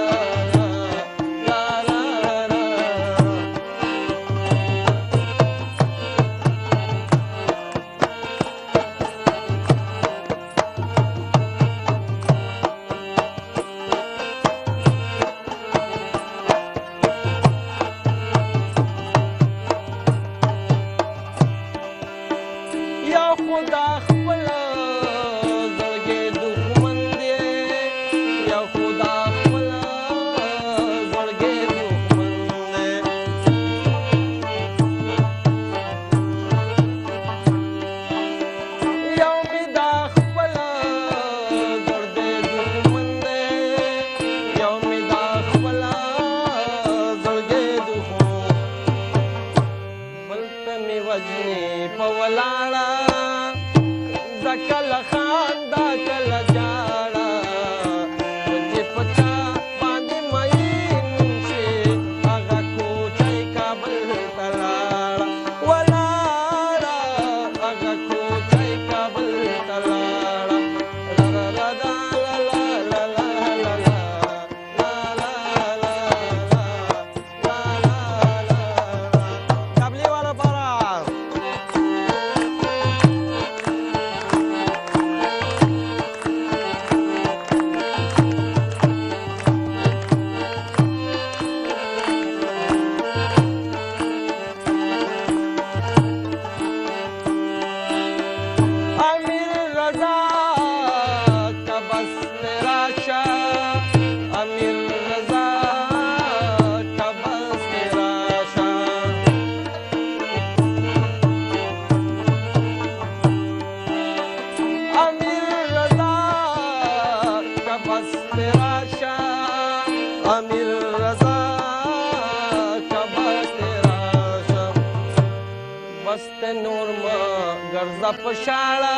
شپه په شاړه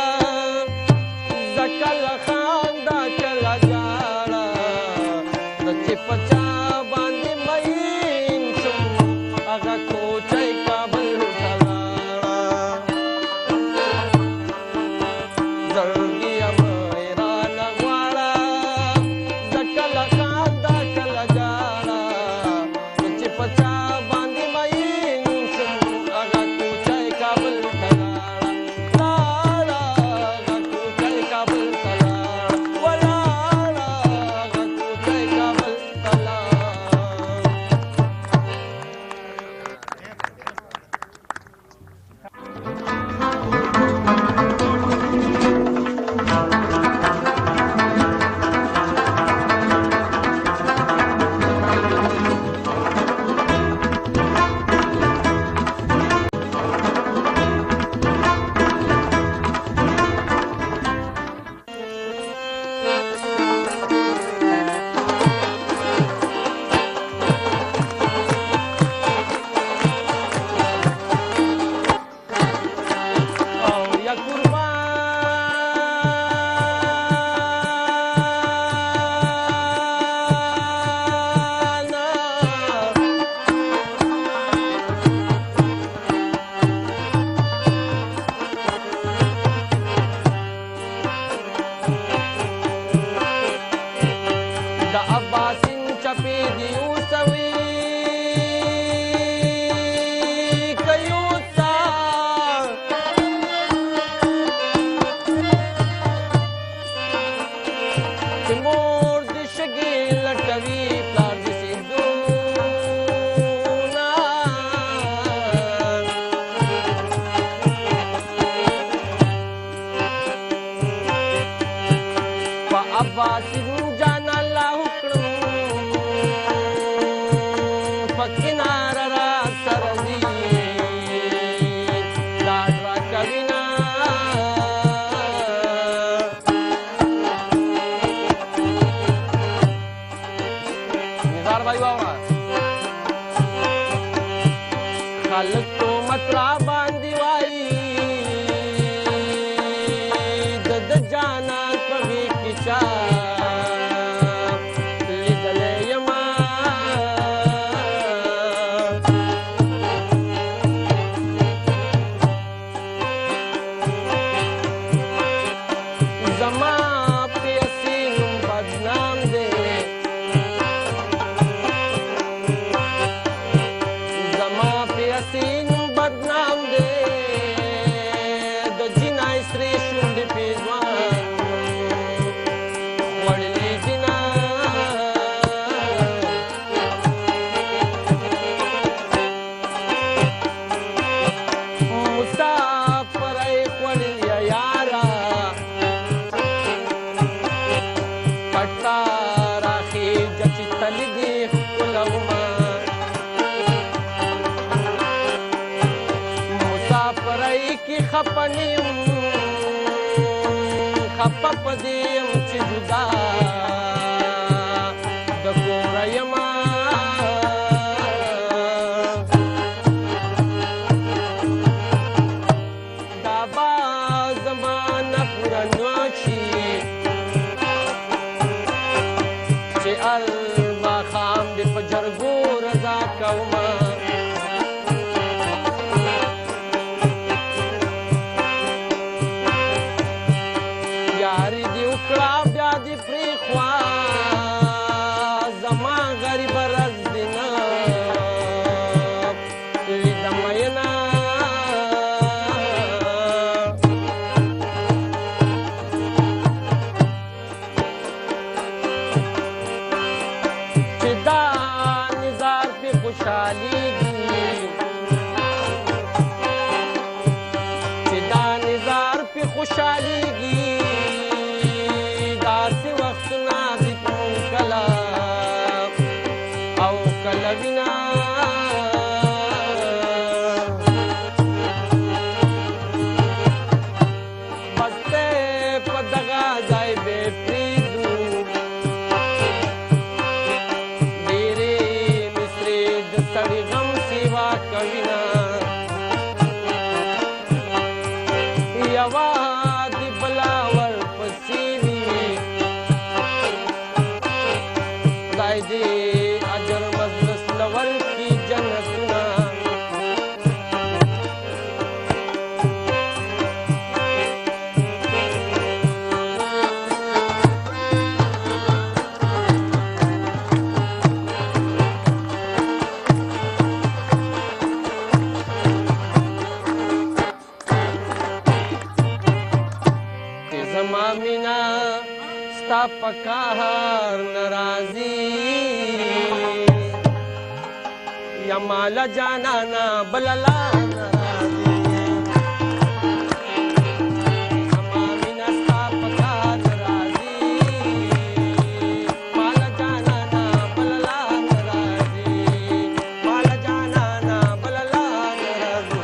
زه کله خانده کله ژاړه زه چې په چا باندې مین شم هغه کوچی کابل ته لاړه زړګیه مه یې رانه غواړه زه کله خانده کله ژاړه زه چې په چا باندې مین شم هغه کوچی کابل ته پکار ناراضي یا مالا جانانا بللا ناراضي اما مینا ستا پکار ناراضي مالا جانانا بللا ناراضي مالا جانانا بللا ناراضي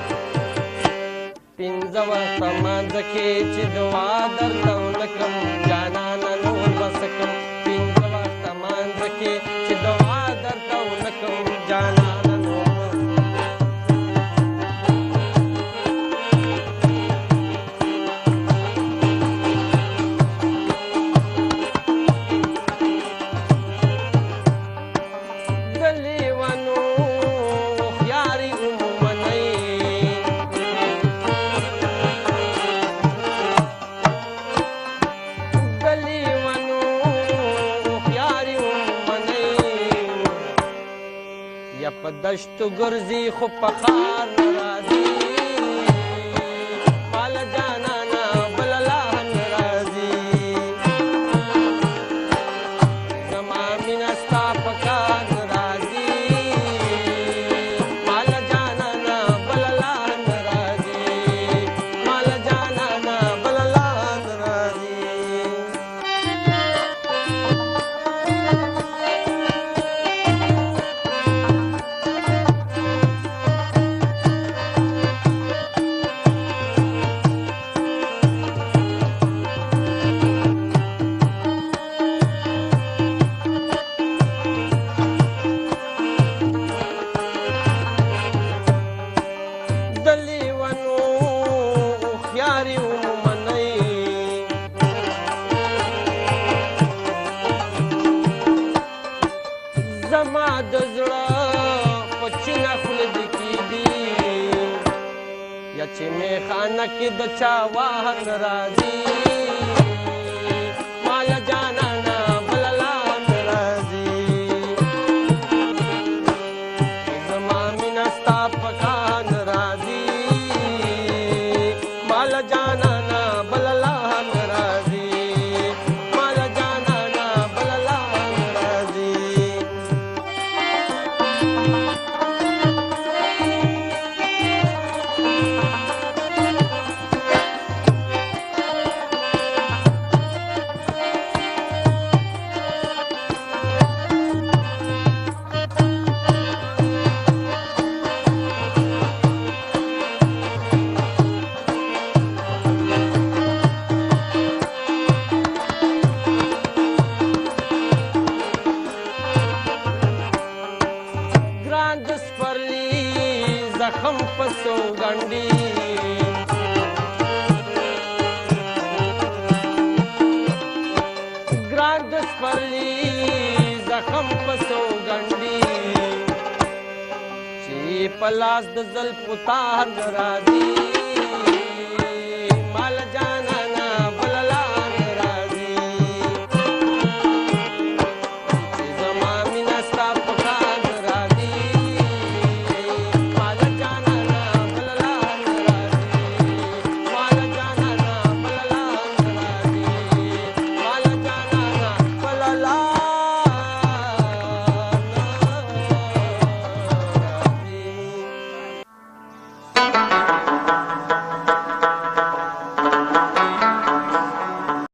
پنځه وخته مانځ کې چې دعا درته ونکړم جانانه نور بسکم پنځه وخته مانځ کې چې دعا درته ونکړم جانانه دشت ګرځي خو په خار ناراضي مالا جانانا بللا ناراضي زما مینا ستا په کار ناراضي مالا جانانا بللا ناراضي مالا جانانا بللا ناراضي زما د زړه په چینه خوله دې کېږي یا چې میخانه کې د چا وهن راځي مالا جانانا بللا ناراضي زما مینه ستا په کار ناراضي مالا جانانا بللا ناراضي مالا جانانا بللا ناراضي زخم پسو گنڈی گراند سپرلی زخم پسو گنڈی چی پلاس د زلف تار ناراضی